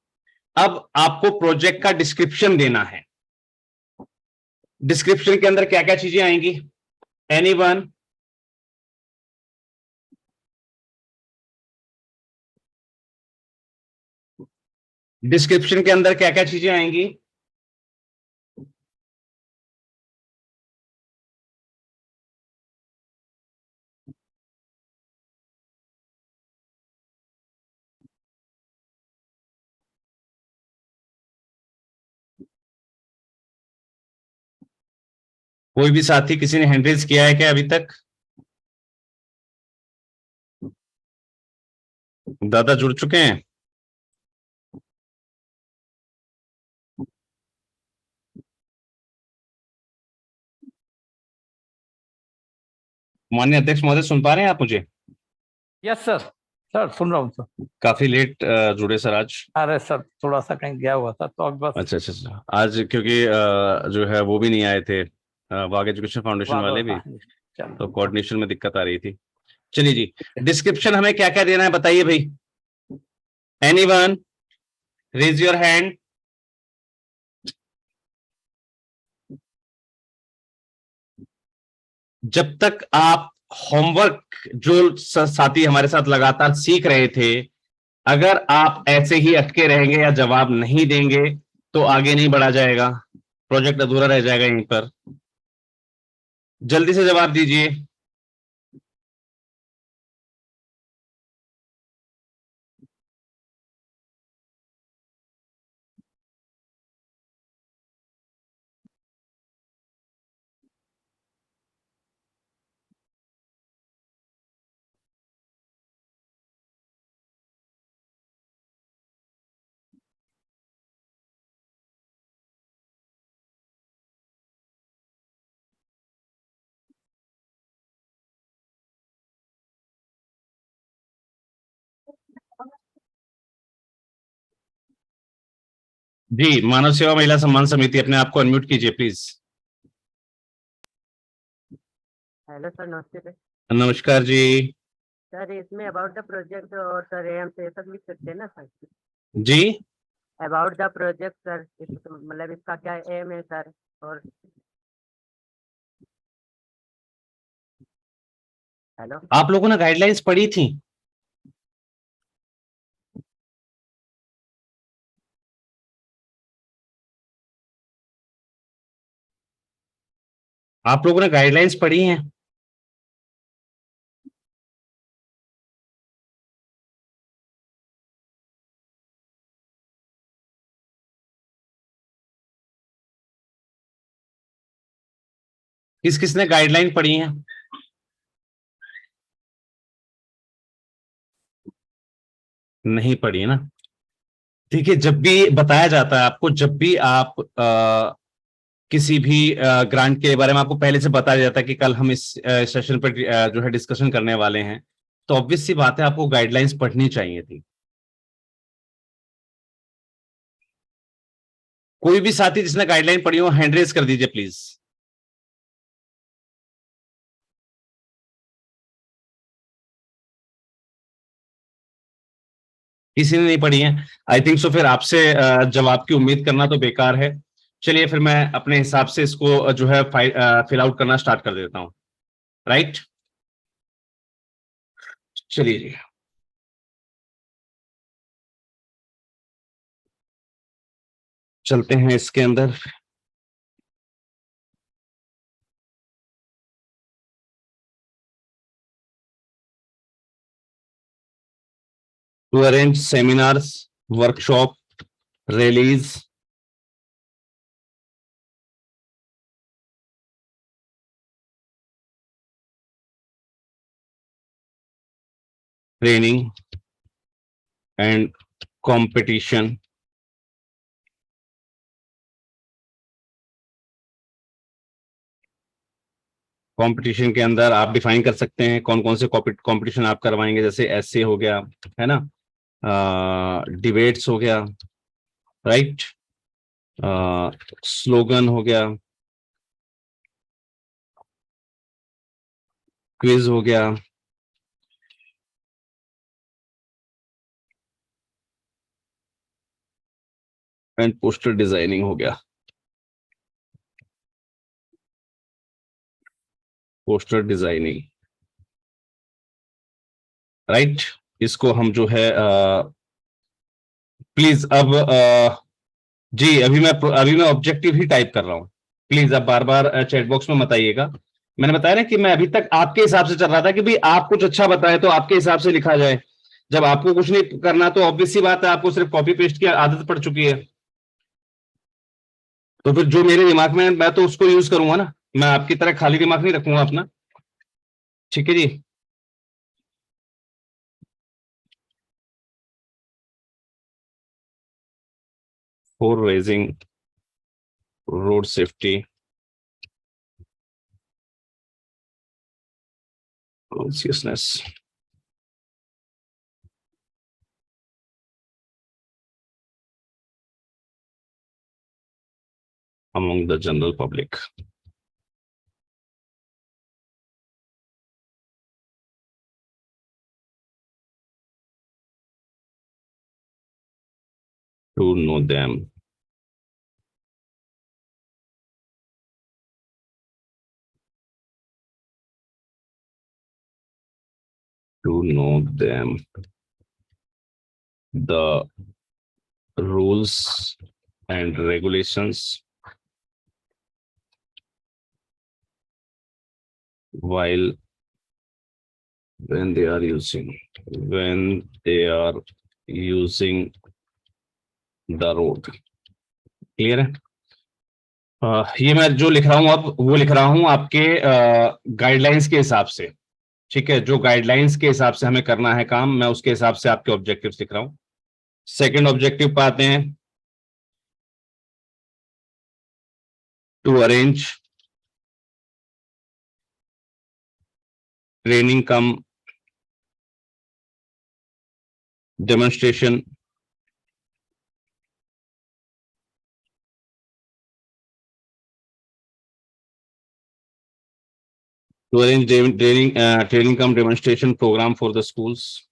अब आपको प्रोजेक्ट का डिस्क्रिप्शन देना है। डिस्क्रिप्शन के अंदर क्या क्या चीजें आएंगी? एनीवन? डिस्क्रिप्शन के अंदर क्या क्या चीजें आएंगी? कोई भी साथी, किसी ने हैंड रेज किया है क्या अभी तक? दादा जुड़ चुके हैं? माननीय अध्यक्ष महोदय, सुन पा रहे हैं आप मुझे? Yes sir. सर सुन रहा हूँ सर। काफी लेट जुड़े सर आज। अरे सर थोड़ा सा कहीं गया हुआ था तो अब बस। अच्छा अच्छा अच्छा। आज क्योंकि जो है वो भी नहीं आए थे, वाग एजुकेशन फाउंडेशन वाले भी, चलो तो कोऑर्डिनेशन में दिक्कत आ रही थी। चलिए जी, डिस्क्रिप्शन हमें क्या क्या देना है बताइए भाई। एनीवन? Raise your hand. जब तक आप होमवर्क जो साथी हमारे साथ लगातार सीख रहे थे, अगर आप ऐसे ही अटके रहेंगे या जवाब नहीं देंगे तो आगे नहीं बढ़ा जाएगा, प्रोजेक्ट अधूरा रह जाएगा यहीं पर। जल्दी से जवाब दीजिए। जी, मानव सेवा महिला सम्मान समिति, अपने आप को अनम्यूट कीजिए प्लीज। हेलो सर, नमस्ते सर। नमस्कार जी। सर इसमें अबाउट द प्रोजेक्ट और सर एम से सब लिख सकते हैं ना सर? जी, अबाउट द प्रोजेक्ट सर, मतलब इसका क्या एम है सर? और हेलो, आप लोगों ने गाइडलाइंस पढ़ी थी? आप लोगों ने गाइडलाइंस पढ़ी हैं? किस किसने गाइडलाइन पढ़ी हैं? नहीं पढ़ी है ना? ठीक है, जब भी बताया जाता है आपको, जब भी आप किसी भी ग्रांट के बारे में आपको पहले से बताया जाता है कि कल हम इस सेशन पर जो है डिस्कशन करने वाले हैं, तो ऑब्वियस सी बात है आपको गाइडलाइंस पढ़नी चाहिए थी। कोई भी साथी जिसने गाइडलाइन पढ़ी हो हैंड रेज कर दीजिए प्लीज। किसी ने नहीं पढ़ी है? आई थिंक सो फिर आपसे जवाब की उम्मीद करना तो बेकार है। चलिए फिर मैं अपने हिसाब से इसको जो है फिल आउट करना स्टार्ट कर देता हूं। राइट, चलिए जी। चलते हैं इसके अंदर। To arrange seminars, workshop, rallies, training and competition। Competition के अंदर आप डिफाइन कर सकते हैं कौन कौन से कंपटीशन आप करवाएंगे, जैसे एसे हो गया, है ना, डिबेट्स हो गया, राइट, स्लोगन हो गया, क्विज हो गया, एंड पोस्टर डिजाइनिंग हो गया। Poster designing, right. इसको हम जो है प्लीज अब जी अभी मैं ऑब्जेक्टिव ही टाइप कर रहा हूँ। प्लीज अब बार बार चैट बॉक्स में मत आइएगा। मैंने बताया ना कि मैं अभी तक आपके हिसाब से चल रहा था कि भाई आप कुछ अच्छा बताएं तो आपके हिसाब से लिखा जाए। जब आपको कुछ नहीं करना तो ऑब्वियस सी बात है, आपको सिर्फ कॉपी पेस्ट की आदत पड़ चुकी है। तो फिर जो मेरे दिमाग में है मैं तो उसको यूज करूंगा ना, मैं आपकी तरह खाली दिमाग नहीं रखूंगा अपना। ठीक है जी। For raising road safety consciousness among the general public। To know them, to know them, the rules and regulations while when they are using the road। Clear है? ये मैं जो लिख रहा हूं अब वो लिख रहा हूं आपके गाइडलाइंस के हिसाब से। ठीक है, जो गाइडलाइंस के हिसाब से हमें करना है काम, मैं उसके हिसाब से आपके ऑब्जेक्टिव्स लिख रहा हूं। सेकंड ऑब्जेक्टिव पे आते हैं। To arrange training cum demonstration to arrange training cum demonstration program for the schools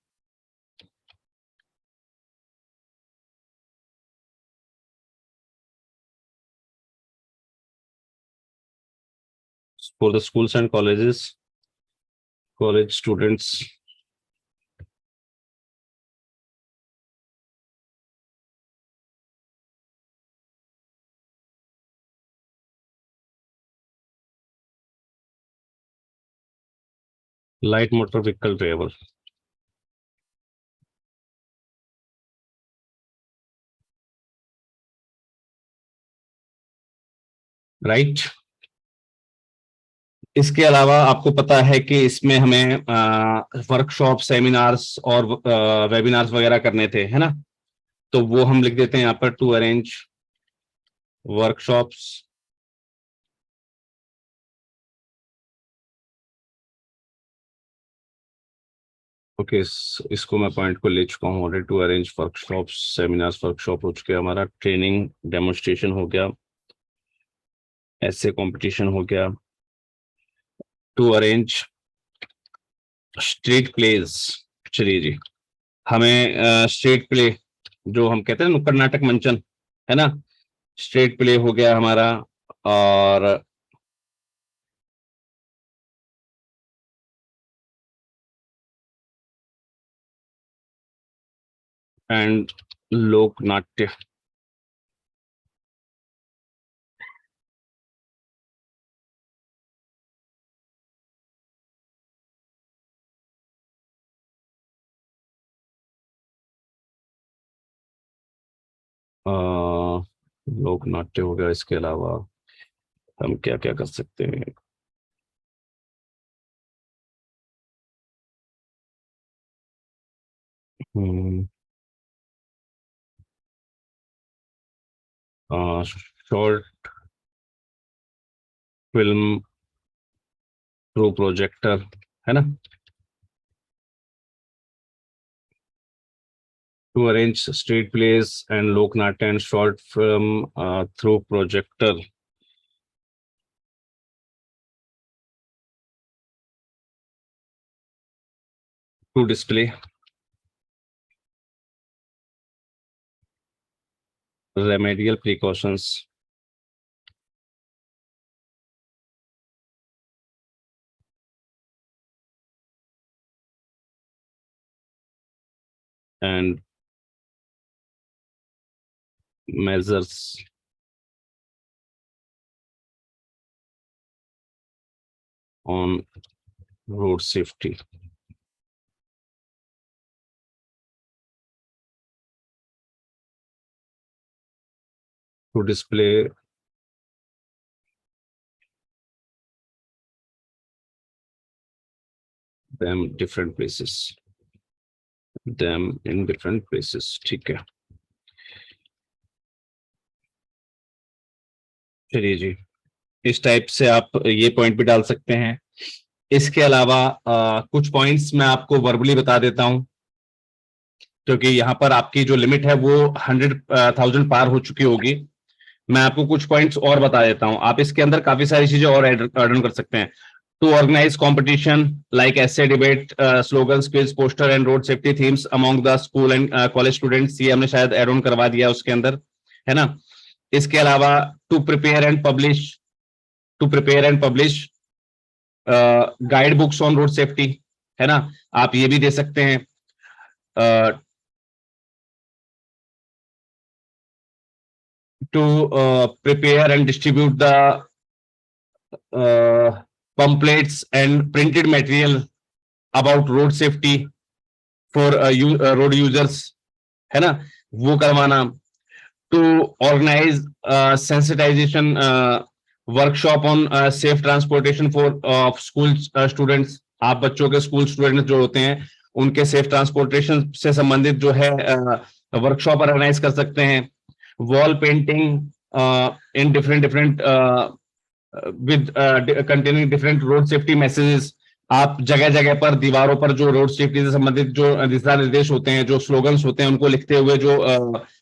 and colleges, college students, light motor vehicle driver। Right. इसके अलावा आपको पता है कि इसमें हमें वर्कशॉप, सेमिनार्स और वेबिनार्स वगैरह करने थे, है ना, तो वो हम लिख देते हैं यहाँ पर। टू अरेंज वर्कशॉप्स, ओके, इसको मैं पॉइंट को ले चुका हूँ already. To arrange workshop, seminars, workshop हो चुके, हमारा ट्रेनिंग डेमोन्स्ट्रेशन हो गया, ऐसे कंपटीशन हो गया। टू अरेंज स्ट्रीट प्लेज, चलिए जी, हमें स्ट्रीट प्ले जो हम कहते हैं नुक्कड़ नाटक मंचन, है ना, स्ट्रीट प्ले हो गया हमारा। और एंड लोक नाट्य, लोक नाट्य हो गया। इसके अलावा हम क्या क्या कर सकते हैं? शॉर्ट फिल्म थ्रू प्रोजेक्टर, है ना। To arrange street plays and लोक नाट्य and short film through projector, to display remedial precautions and measures on road safety. To display them different places, them in different places, ठीक है। चलिए जी, इस टाइप से आप ये पॉइंट भी डाल सकते हैं। इसके अलावा कुछ पॉइंट्स मैं आपको वर्बली बता देता हूं, क्योंकि यहाँ पर आपकी जो लिमिट है वो 100,000 पार हो चुकी होगी। मैं आपको कुछ पॉइंट्स और बता देता हूं, आप इसके अंदर काफी सारी चीजें और ऐड ऑन कर सकते हैं। टू ऑर्गेनाइज कॉम्पिटिशन लाइक ऐसे debate, slogan, quiz, poster and road safety themes among the school and college students, ये हमने शायद ऐड ऑन करवा दिया उसके अंदर, है ना। इसके अलावा to prepare and publish guide books on road safety, है ना, आप ये भी दे सकते हैं। To prepare and distribute the pamphlets and printed material about road safety for road users, है ना, वो करवाना। To organise sensitisation workshop on safe transportation for school students, आप बच्चों के स्कूल स्टूडेंट्स जो होते हैं उनके सेफ ट्रांसपोर्टेशन से संबंधित जो है वर्कशॉप ऑर्गेनाइज कर सकते हैं। Wall painting in different with containing different road safety messages, आप जगह जगह पर दीवारों पर जो रोड सेफ्टी से संबंधित जो दिशा निर्देश होते हैं, जो स्लोगन्स होते हैं, उनको लिखते हुए जो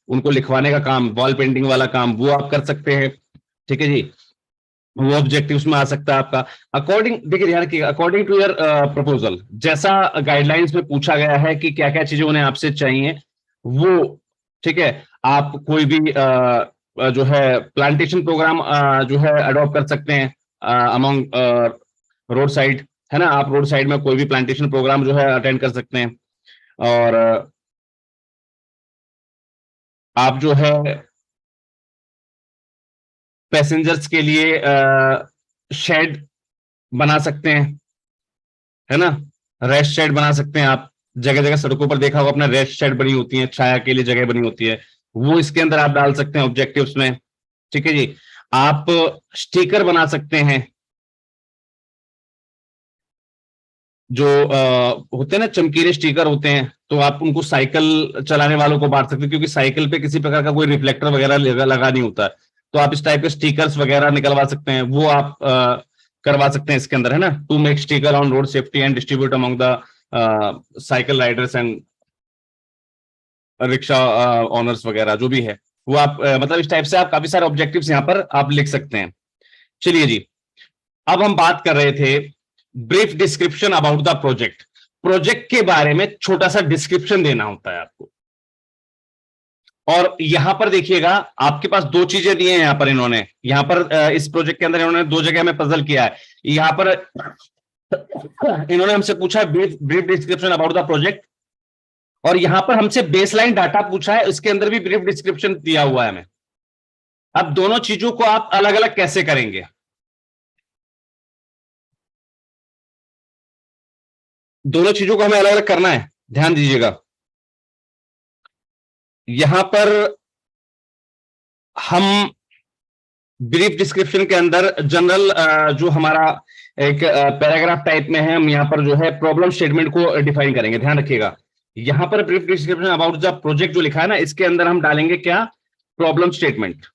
उनको लिखवाने का काम, वॉल पेंटिंग वाला काम, वो आप कर सकते हैं। ठीक है जी, वो ऑब्जेक्टिव्स में आ सकता है आपका। अकॉर्डिंग, देखिए ध्यान रखिएगा, अकॉर्डिंग टू योर प्रपोजल, जैसा गाइडलाइंस में पूछा गया है कि क्या क्या चीजें उन्हें आपसे चाहिए, वो ठीक है, आप कोई भी जो है प्लांटेशन प्रोग्राम जो है अडॉप्ट कर सकते हैं अमंग रोड साइड, है ना। आप रोड साइड में कोई भी प्लांटेशन प्रोग्राम जो है अटेंड कर सकते हैं। और आप जो है पैसेंजर्स के लिए शेड बना सकते हैं, है ना, रेस्ट शेड बना सकते हैं। आप जगह जगह सड़कों पर देखा होगा अपना रेस्ट शेड बनी होती है, छाया के लिए जगह बनी होती है, वो इसके अंदर आप डाल सकते हैं ऑब्जेक्टिव्स में। ठीक है जी, आप स्टिकर बना सकते हैं, जो होते हैं ना चमकीले स्टिकर होते हैं, तो आप उनको साइकिल चलाने वालों को बांट सकते हैं, क्योंकि साइकिल पे किसी प्रकार का कोई रिफ्लेक्टर वगैरह लगा नहीं होता है, तो आप इस टाइप के स्टिकर्स वगैरह निकलवा सकते हैं, वो आप करवा सकते हैं इसके अंदर, है ना। To make sticker on road safety and distribute among the cycle riders and rickshaw owners वगैरह जो भी है वो आप मतलब इस टाइप से आप काफी सारे ऑब्जेक्टिव्स यहाँ पर आप लिख सकते हैं। चलिए जी, अब हम बात कर रहे थे brief description about the project. Project के बारे में छोटा सा डिस्क्रिप्शन देना होता है आपको। और यहां पर देखिएगा आपके पास दो चीजें दी हैं यहां पर इन्होंने, यहां पर इस प्रोजेक्ट के अंदर इन्होंने दो जगह में पजल किया है। यहां पर इन्होंने हमसे पूछा है brief description about the project, और यहां पर हमसे बेसलाइन डाटा पूछा है, इसके अंदर भी ब्रीफ डिस्क्रिप्शन दिया हुआ है हमें। अब दोनों चीजों को आप अलग अलग कैसे करेंगे? दोनों चीजों को हमें अलग अलग करना है, ध्यान दीजिएगा। यहां पर हम ब्रीफ डिस्क्रिप्शन के अंदर जनरल जो हमारा एक पैराग्राफ टाइप में है, हम यहां पर जो है प्रॉब्लम स्टेटमेंट को डिफाइन करेंगे। ध्यान रखिएगा, यहां पर brief description about the project जो लिखा है ना, इसके अंदर हम डालेंगे क्या? Problem statement.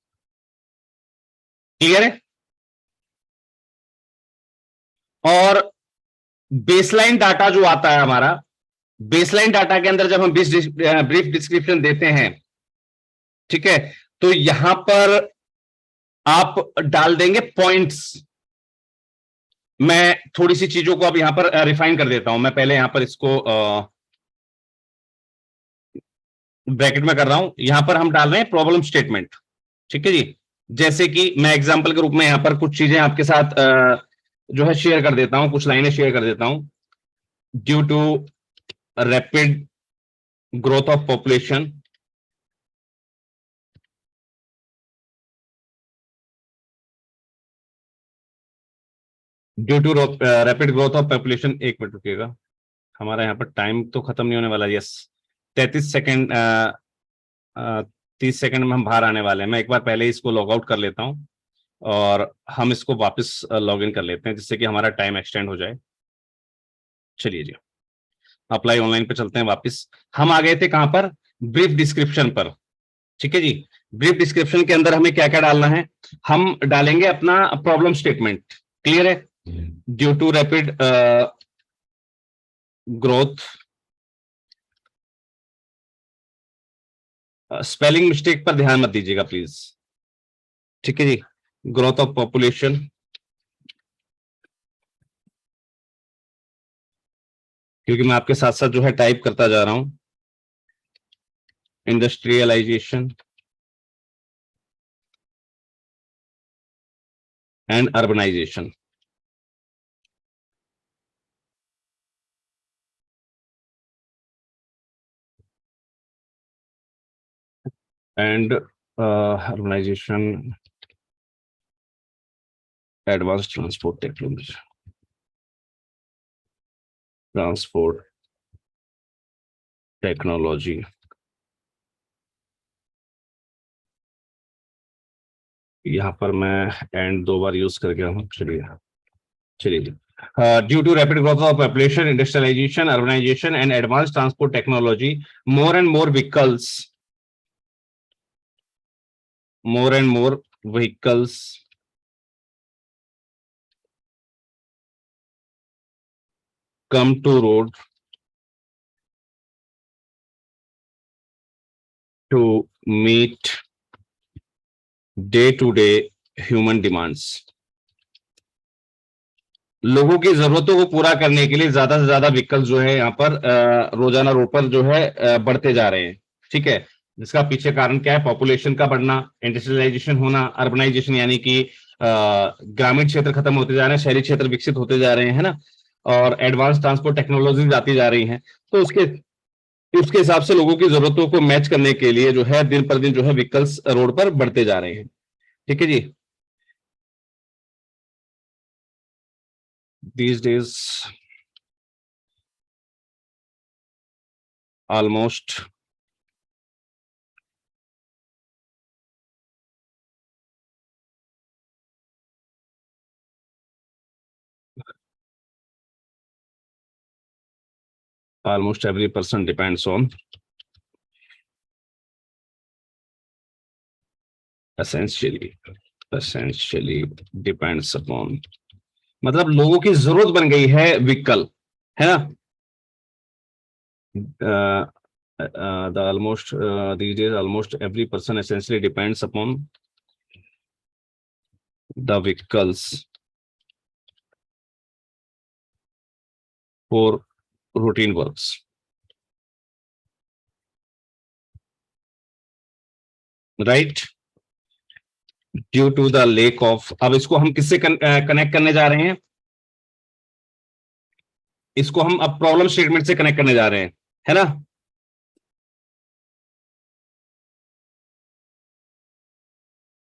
क्लियर है? और बेसलाइन डाटा जो आता है हमारा, बेसलाइन डाटा के अंदर जब हम ब्रीफ डिस्क्रिप्शन देते हैं, ठीक है, तो यहां पर आप डाल देंगे पॉइंट्स। मैं थोड़ी सी चीजों को अब यहां पर रिफाइन कर देता हूं। मैं पहले यहां पर इसको ब्रैकेट में कर रहा हूं। यहां पर हम डाल रहे हैं प्रॉब्लम स्टेटमेंट, ठीक है जी। जैसे कि मैं एग्जांपल के रूप में यहां पर कुछ चीजें आपके साथ जो है शेयर कर देता हूं, कुछ लाइनें शेयर कर देता हूं। Due to rapid growth of population, due to rapid growth of population, एक मिनट रुकिएगा, हमारा यहाँ पर टाइम तो खत्म नहीं होने वाला। यस, 33 सेकेंड 30 सेकेंड में हम बाहर आने वाले हैं। मैं एक बार पहले इसको लॉग आउट कर लेता हूं और हम इसको वापस लॉग इन कर लेते हैं, जिससे कि हमारा टाइम एक्सटेंड हो जाए। चलिए जी, अप्लाई ऑनलाइन पे चलते हैं वापस। हम आ गए थे कहां पर? ब्रीफ डिस्क्रिप्शन पर, ठीक है जी। ब्रीफ डिस्क्रिप्शन के अंदर हमें क्या क्या डालना है? हम डालेंगे अपना प्रॉब्लम स्टेटमेंट। क्लियर है? Due to rapid growth, spelling mistake पर ध्यान मत दीजिएगा प्लीज, ठीक है जी। ग्रोथ ऑफ पॉपुलेशन, क्योंकि मैं आपके साथ साथ जो है टाइप करता जा रहा हूं। Industrialisation and urbanisation, and urbanization, advanced transport technology, transport technology। यहां पर मैं एंड दो बार यूज कर गया हूं। चलिए चलिए, due to rapid growth of population, industrialisation, urbanisation and advance transport technology, more and more vehicles come to road to meet day-to-day human demands। लोगों की जरूरतों को पूरा करने के लिए ज्यादा से ज्यादा व्हीकल जो है यहाँ पर रोजाना रोड पर जो है बढ़ते जा रहे हैं, ठीक है। जिसका पीछे कारण क्या है? पॉपुलेशन का बढ़ना, इंडस्ट्रियलाइजेशन होना, अर्बनाइजेशन यानी कि ग्रामीण क्षेत्र खत्म होते जा रहे हैं, शहरी क्षेत्र विकसित होते जा रहे हैं, है ना। और एडवांस ट्रांसपोर्ट टेक्नोलॉजी आती जा रही हैं, तो उसके हिसाब से लोगों की जरूरतों को मैच करने के लिए जो है दिन पर दिन जो है व्हीकल्स रोड पर बढ़ते जा रहे हैं, ठीक है जी। These days almost every person depends on essentially depends upon, मतलब लोगों की जरूरत बन गई है व्हीकल, है ना। The almost these days almost every person essentially depends upon the vehicles for routine works. Right? Due to the lack of, अब इसको हम किससे कनेक्ट करने जा रहे हैं? इसको हम अब प्रॉब्लम स्टेटमेंट से कनेक्ट करने जा रहे हैं, है ना?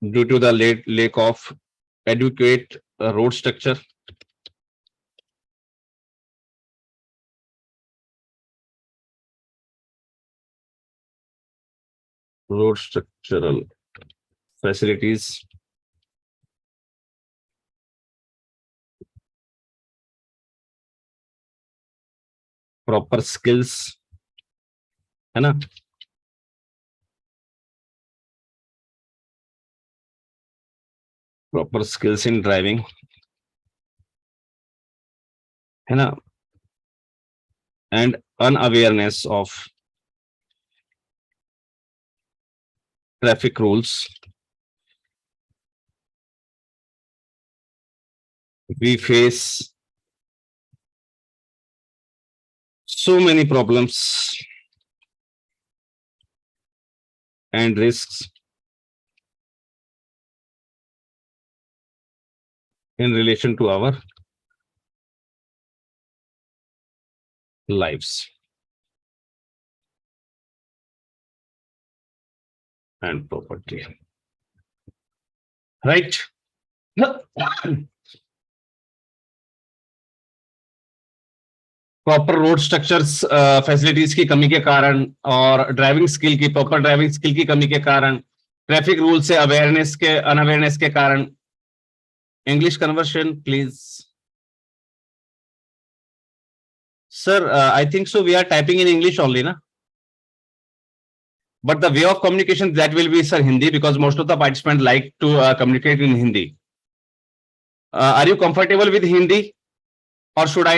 Due to the lack of adequate road structure, road structural facilities, proper skills, है ना? Proper skills in driving, है ना? And unawareness of traffic rules, we face so many problems and risks in relation to our lives and property. Right? Proper road structures facilities की कमी के कारण और ड्राइविंग स्किल की प्रॉपर ड्राइविंग स्किल की कमी के कारण, ट्रैफिक रूल से अवेयरनेस के अनअवेयरनेस के कारण. English conversion please. Sir I think so we are typing in English only ना, but the way of communication that will be sir Hindi, because most of the participants like to communicate in Hindi. Are you comfortable with Hindi, or should I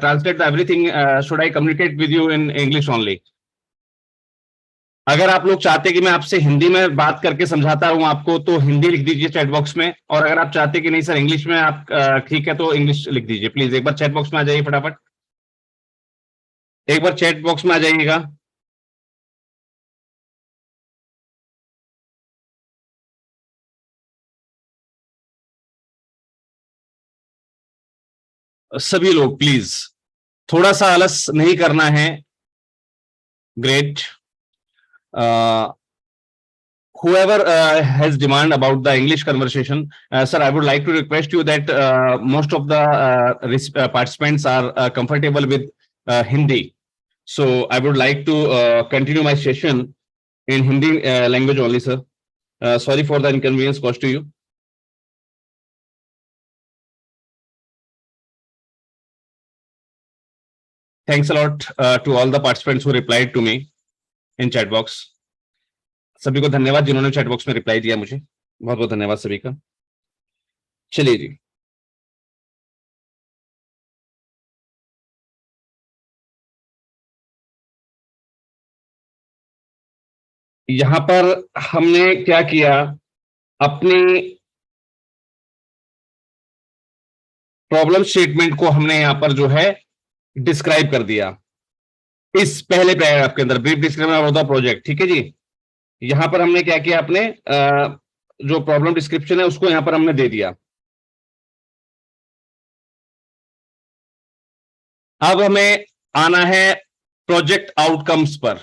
translate everything? Should I communicate with you in English only? अगर आप लोग चाहते कि मैं आपसे हिंदी में बात करके समझाता हूं आपको, तो हिंदी लिख दीजिए चैट बॉक्स में, और अगर आप चाहते कि नहीं सर इंग्लिश में आप ठीक है तो इंग्लिश लिख दीजिए. प्लीज एक बार चैट बॉक्स में आ जाइए फटाफट, एक बार चैट बॉक्स में आ जाइएगा. सभी लोग प्लीज, थोड़ा सा आलस नहीं करना है. Great. Whoever has demand about the English conversation, sir, I would like to request you that most of the participants are comfortable with Hindi. So I would like to continue my session in Hindi language only, sir. Sorry for the inconvenience caused to you. Thanks a lot to all the participants who replied to me in chat box. सभी को धन्यवाद जिन्होंने चैट बॉक्स में रिप्लाई दिया मुझे, बहुत बहुत धन्यवाद सभी का. चलिए जी, यहां पर हमने क्या किया, अपने प्रॉब्लम स्टेटमेंट को हमने यहां पर जो है डिस्क्राइब कर दिया इस पहले पैराग्राफ के अंदर, brief description of the project. ठीक है जी. यहां पर हमने क्या किया, अपने जो प्रॉब्लम डिस्क्रिप्शन है उसको यहां पर हमने दे दिया. अब हमें आना है प्रोजेक्ट आउटकम्स पर.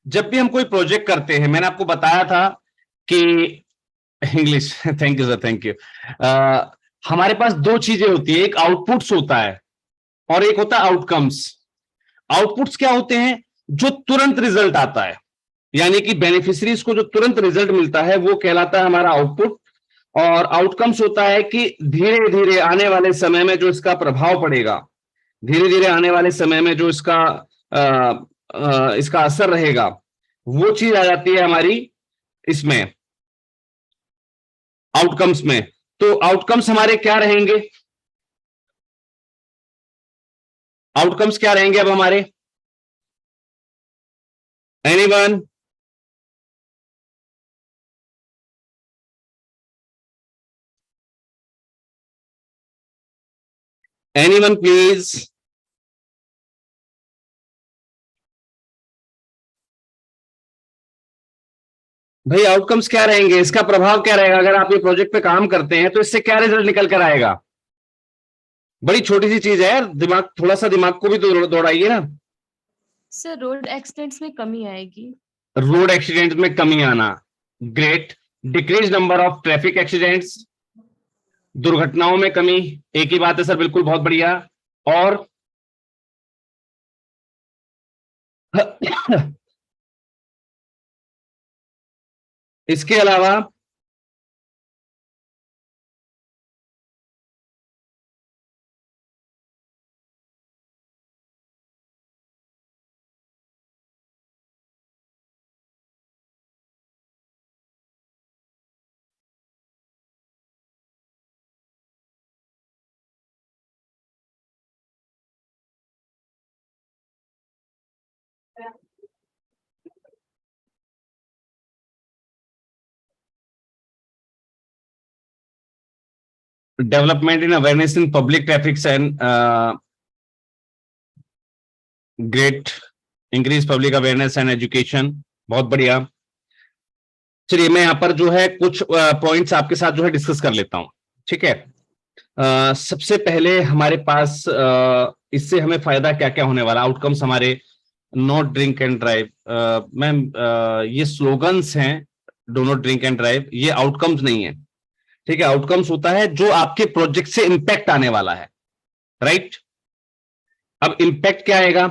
जब भी हम कोई प्रोजेक्ट करते हैं, मैंने आपको बताया था कि English, thank you sir, thank you. हमारे पास दो चीजें होती है, एक आउटपुट्स होता है और एक होता है आउटकम्स. आउटपुट्स क्या होते हैं? जो तुरंत रिजल्ट आता है, यानी कि बेनिफिशियरीज को जो तुरंत रिजल्ट मिलता है वो कहलाता है हमारा आउटपुट. और आउटकम्स होता है कि धीरे धीरे आने वाले समय में जो इसका प्रभाव पड़ेगा, धीरे धीरे आने वाले समय में जो इसका असर रहेगा, वो चीज आ जाती है हमारी इसमें आउटकम्स में. तो आउटकम्स हमारे क्या रहेंगे? आउटकम्स क्या रहेंगे अब हमारे? Anyone? Anyone, please? भाई आउटकम्स क्या रहेंगे, इसका प्रभाव क्या रहेगा अगर आप ये प्रोजेक्ट पे काम करते हैं, तो इससे क्या रिजल्ट निकल कर आएगा? बड़ी छोटी सी चीज है यार, दिमाग, थोड़ा सा दिमाग को भी तो दौड़ाइए ना। सर रोड एक्सीडेंट्स में कमी आएगी। रोड एक्सीडेंट में कमी आना, great. Decrease number of traffic accidents, दुर्घटनाओं में कमी, एक ही बात है सर, बिल्कुल, बहुत बढ़िया। और इसके अलावा development in awareness in public traffic and great, increase public awareness and education, बहुत बढ़िया। चलिए मैं यहां पर जो है कुछ पॉइंट्स आपके साथ जो है डिस्कस कर लेता हूं, ठीक है। सबसे पहले हमारे पास इससे हमें फायदा क्या क्या होने वाला, आउटकम्स हमारे, not drink and drive. Ma'am ये स्लोगन्स हैं, do not drink and drive, ये आउटकम्स नहीं है, ठीक है। आउटकम्स होता है जो आपके प्रोजेक्ट से इंपैक्ट आने वाला है, राइट। अब इंपैक्ट क्या आएगा,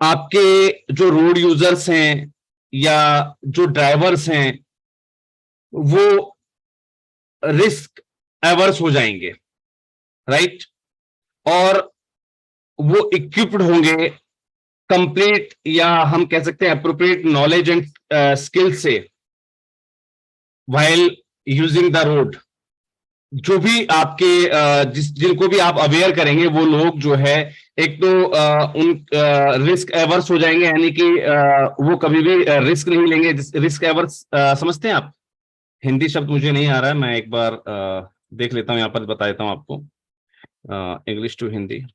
आपके जो रोड यूजर्स हैं या जो ड्राइवर्स हैं वो रिस्क एवर्स हो जाएंगे, राइट। और वो इक्विप्ड होंगे कंप्लीट, या हम कह सकते हैं अप्रोप्रिएट नॉलेज एंड स्किल से व्हाइल यूजिंग द रोड। जो भी आपके जिनको भी आप अवेयर करेंगे वो लोग जो है एक तो उन रिस्क एवर्स हो जाएंगे, यानी कि वो कभी भी रिस्क नहीं लेंगे। रिस्क एवर्स समझते हैं आप? हिंदी शब्द मुझे नहीं आ रहा है, मैं एक बार देख लेता हूं, यहाँ पर बता देता हूं आपको, English to Hindi.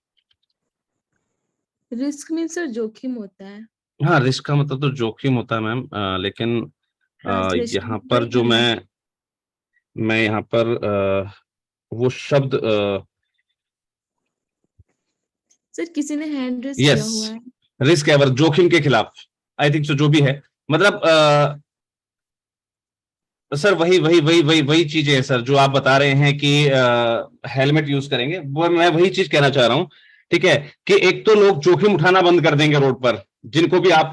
Risk mean sir जोखिम होता है। हाँ, रिस्क का मतलब तो जोखिम होता है मैम, लेकिन Translation यहाँ पर वही जो है। मैं यहाँ पर वो शब्द सर किसी ने हैंड रेस यस, किया हुआ है। रिस्क एवर, जोखिम के खिलाफ, आई थिंक सो, जो भी है, मतलब सर वही वही वही वही वही चीजें है सर, जो आप बता रहे हैं कि हेलमेट यूज करेंगे, वो मैं वही चीज कहना चाह रहा हूं, ठीक है। कि एक तो लोग जोखिम उठाना बंद कर देंगे रोड पर, जिनको भी आप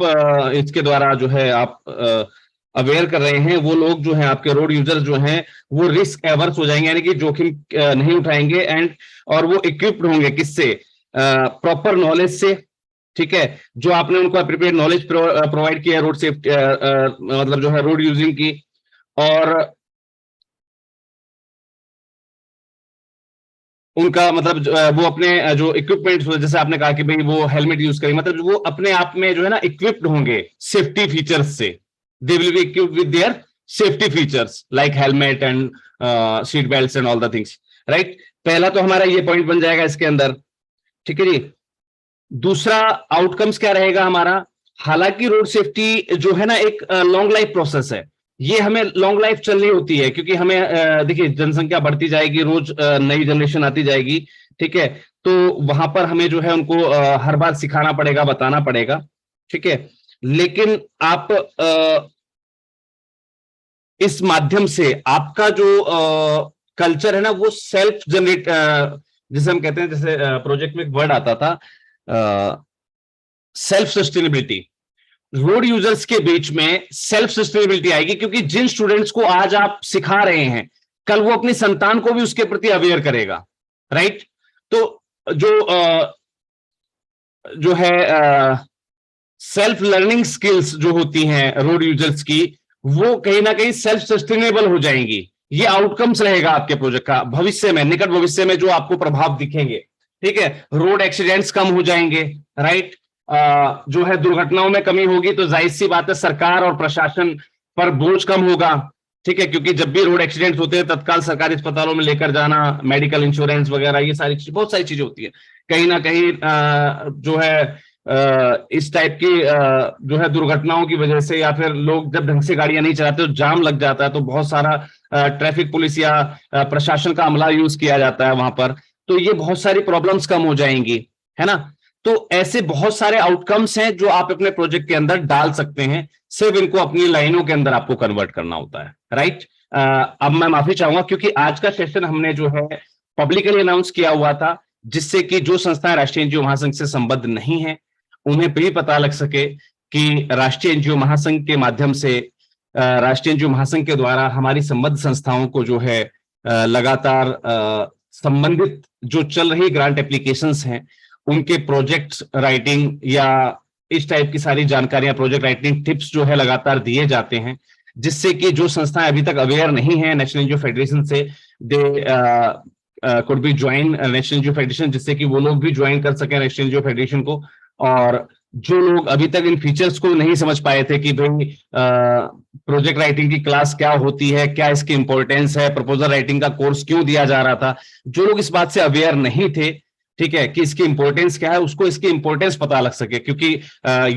इसके द्वारा जो है आप अवेयर कर रहे हैं, वो लोग जो है आपके रोड यूजर्स जो हैं वो रिस्क एवर्स हो जाएंगे, यानी कि जोखिम नहीं उठाएंगे, एंड और वो इक्विप्ड होंगे किससे, प्रॉपर नॉलेज से, ठीक है। जो आपने उनको प्रिपेयर नॉलेज प्रोवाइड किया रोड सेफ्टी, मतलब जो है रोड यूजिंग की, और उनका मतलब वो अपने जो इक्विपमेंट, जैसे आपने कहा कि भाई वो हेलमेट यूज करेंगे, मतलब वो अपने आप में जो है ना इक्विप्ड होंगे सेफ्टी फीचर्स से, they will be equipped with their safety features like helmet and seat belt and all the things, right. पहला तो हमारा ये पॉइंट बन जाएगा इसके अंदर, ठीक है जी। दूसरा आउटकम्स क्या रहेगा हमारा, हालांकि रोड सेफ्टी जो है ना एक लॉन्ग लाइफ प्रोसेस है, ये हमें लॉन्ग लाइफ चलनी होती है, क्योंकि हमें देखिए जनसंख्या बढ़ती जाएगी, रोज नई जनरेशन आती जाएगी, ठीक है। तो वहां पर हमें जो है उनको हर बार सिखाना पड़ेगा, बताना पड़ेगा, ठीक है। लेकिन आप इस माध्यम से आपका जो कल्चर है ना वो सेल्फ जनरेट, जैसे हम कहते हैं, जैसे प्रोजेक्ट में एक वर्ड आता था सेल्फ सस्टेनेबिलिटी, रोड यूजर्स के बीच में सेल्फ सस्टेनेबिलिटी आएगी, क्योंकि जिन स्टूडेंट्स को आज आप सिखा रहे हैं, कल वो अपनी संतान को भी उसके प्रति अवेयर करेगा, राइट। तो जो है सेल्फ लर्निंग स्किल्स जो होती हैं रोड यूजर्स की, वो कहीं ना कहीं सेल्फ सस्टेनेबल हो जाएंगी। ये आउटकम्स रहेगा आपके प्रोजेक्ट का भविष्य में, निकट भविष्य में जो आपको प्रभाव दिखेंगे, ठीक है। रोड एक्सीडेंट्स कम हो जाएंगे, राइट। जो है दुर्घटनाओं में कमी होगी तो जाहिर सी बात है सरकार और प्रशासन पर बोझ कम होगा। ठीक है, क्योंकि जब भी रोड एक्सीडेंट होते हैं तत्काल सरकारी अस्पतालों में लेकर जाना, मेडिकल इंश्योरेंस वगैरह, ये सारी चीज, बहुत सारी चीजें होती है। कहीं ना कहीं जो है इस टाइप की जो है दुर्घटनाओं की वजह से, या फिर लोग जब ढंग से गाड़ियां नहीं चलाते तो जाम लग जाता है, तो बहुत सारा ट्रैफिक पुलिस या प्रशासन का अमला यूज किया जाता है वहां पर। तो ये बहुत सारी प्रॉब्लम्स कम हो जाएंगी, है ना। तो ऐसे बहुत सारे आउटकम्स हैं जो आप अपने प्रोजेक्ट के अंदर डाल सकते हैं, सिर्फ इनको अपनी लाइनों के अंदर आपको कन्वर्ट करना होता है, राइट। अब मैं माफी चाहूंगा क्योंकि आज का सेशन हमने जो है पब्लिकली अनाउंस किया हुआ था, जिससे कि जो संस्थाएं राष्ट्रीय एनजीओ महासंघ से संबद्ध नहीं है उन्हें भी पता लग सके कि राष्ट्रीय एनजीओ महासंघ के माध्यम से, राष्ट्रीय एनजीओ महासंघ के द्वारा हमारी संबद्ध संस्थाओं को जो है लगातार संबंधित जो चल रही ग्रांट एप्लीकेशंस हैं उनके प्रोजेक्ट राइटिंग या इस टाइप की सारी जानकारियां, प्रोजेक्ट राइटिंग टिप्स जो है लगातार दिए जाते हैं, जिससे कि जो संस्थाएं अभी तक अवेयर नहीं है नेशनल एनजीओ फेडरेशन से, they could be join national NGO federation, जिससे कि वो लोग भी ज्वाइन कर सकें नेशनल एनजीओ फेडरेशन को। और जो लोग अभी तक इन फीचर्स को नहीं समझ पाए थे कि भाई प्रोजेक्ट राइटिंग की क्लास क्या होती है, क्या इसकी इंपॉर्टेंस है, प्रपोजल राइटिंग का कोर्स क्यों दिया जा रहा था, जो लोग इस बात से अवेयर नहीं थे, ठीक है, कि इसकी इंपॉर्टेंस क्या है, उसको इसकी इंपॉर्टेंस पता लग सके, क्योंकि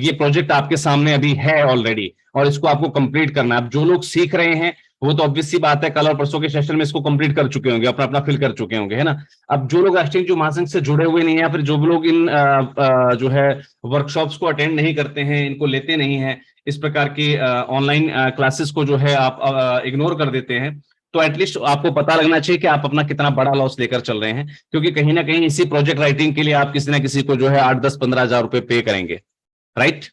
ये प्रोजेक्ट आपके सामने अभी है ऑलरेडी और इसको आपको कंप्लीट करना है। अब जो लोग सीख रहे हैं वो तो ऑब्वियस सी बात है कल और परसों के सेशन में इसको कंप्लीट कर चुके होंगे, अपना अपना फिल कर चुके होंगे, है ना। अब जो लोग राष्ट्रीय एनजीओ महासंघ से जुड़े हुए नहीं है, या फिर जो लोग इन जो है वर्कशॉप्स को अटेंड नहीं करते हैं, इनको लेते नहीं है, इस प्रकार की ऑनलाइन क्लासेस को जो है आप इग्नोर कर देते हैं, तो एटलीस्ट आपको पता लगना चाहिए कि आप अपना कितना बड़ा लॉस लेकर चल रहे हैं, क्योंकि कहीं ना कहीं इसी प्रोजेक्ट राइटिंग के लिए आप किसी ना किसी को जो है 8-10-15 हज़ार रुपए पे करेंगे, राइट।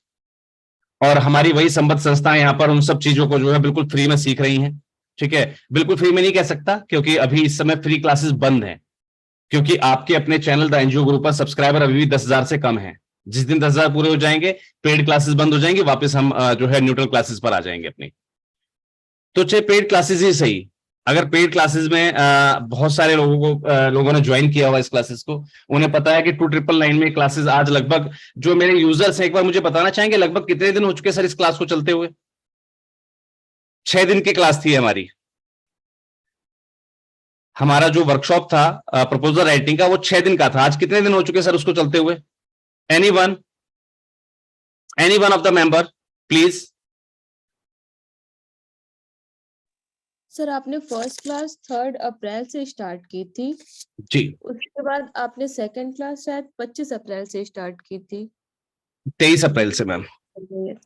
और हमारी वही संबद्ध संस्थाएं यहाँ पर उन सब चीजों को जो है बिल्कुल फ्री में सीख रही हैं, ठीक है। बिल्कुल फ्री में नहीं कह सकता क्योंकि अभी इस समय फ्री क्लासेस बंद हैं, क्योंकि आपके अपने चैनल द एनजीओ ग्रुप पर सब्सक्राइबर अभी भी 10,000 से कम है। जिस दिन 10,000 पूरे हो जाएंगे पेड क्लासेस बंद हो जाएंगे, वापस हम जो है न्यूट्रल क्लासेस पर आ जाएंगे अपनी। तो चाहे पेड क्लासेस ही सही, अगर पेड क्लासेस में बहुत सारे लोगों ने ज्वाइन किया हुआ इस क्लासेस को, उन्हें पता है कि 2999 में क्लासेस आज लगभग, जो मेरे यूजर्स हैं एक बार मुझे बताना चाहेंगे लगभग कितने दिन हो चुके सर इस क्लास को चलते हुए? 6 दिन की क्लास थी हमारी। हमारा जो वर्कशॉप था प्रपोजल राइटिंग का वो 6 दिन का था। आज कितने दिन हो चुके सर उसको चलते हुए? Any one of the member please. Sir आपने फर्स्ट क्लास 3 अप्रैल से स्टार्ट की थी जी, उसके बाद आपने सेकंड क्लास शायद 25 अप्रैल से स्टार्ट की थी। 23 अप्रैल से मैम,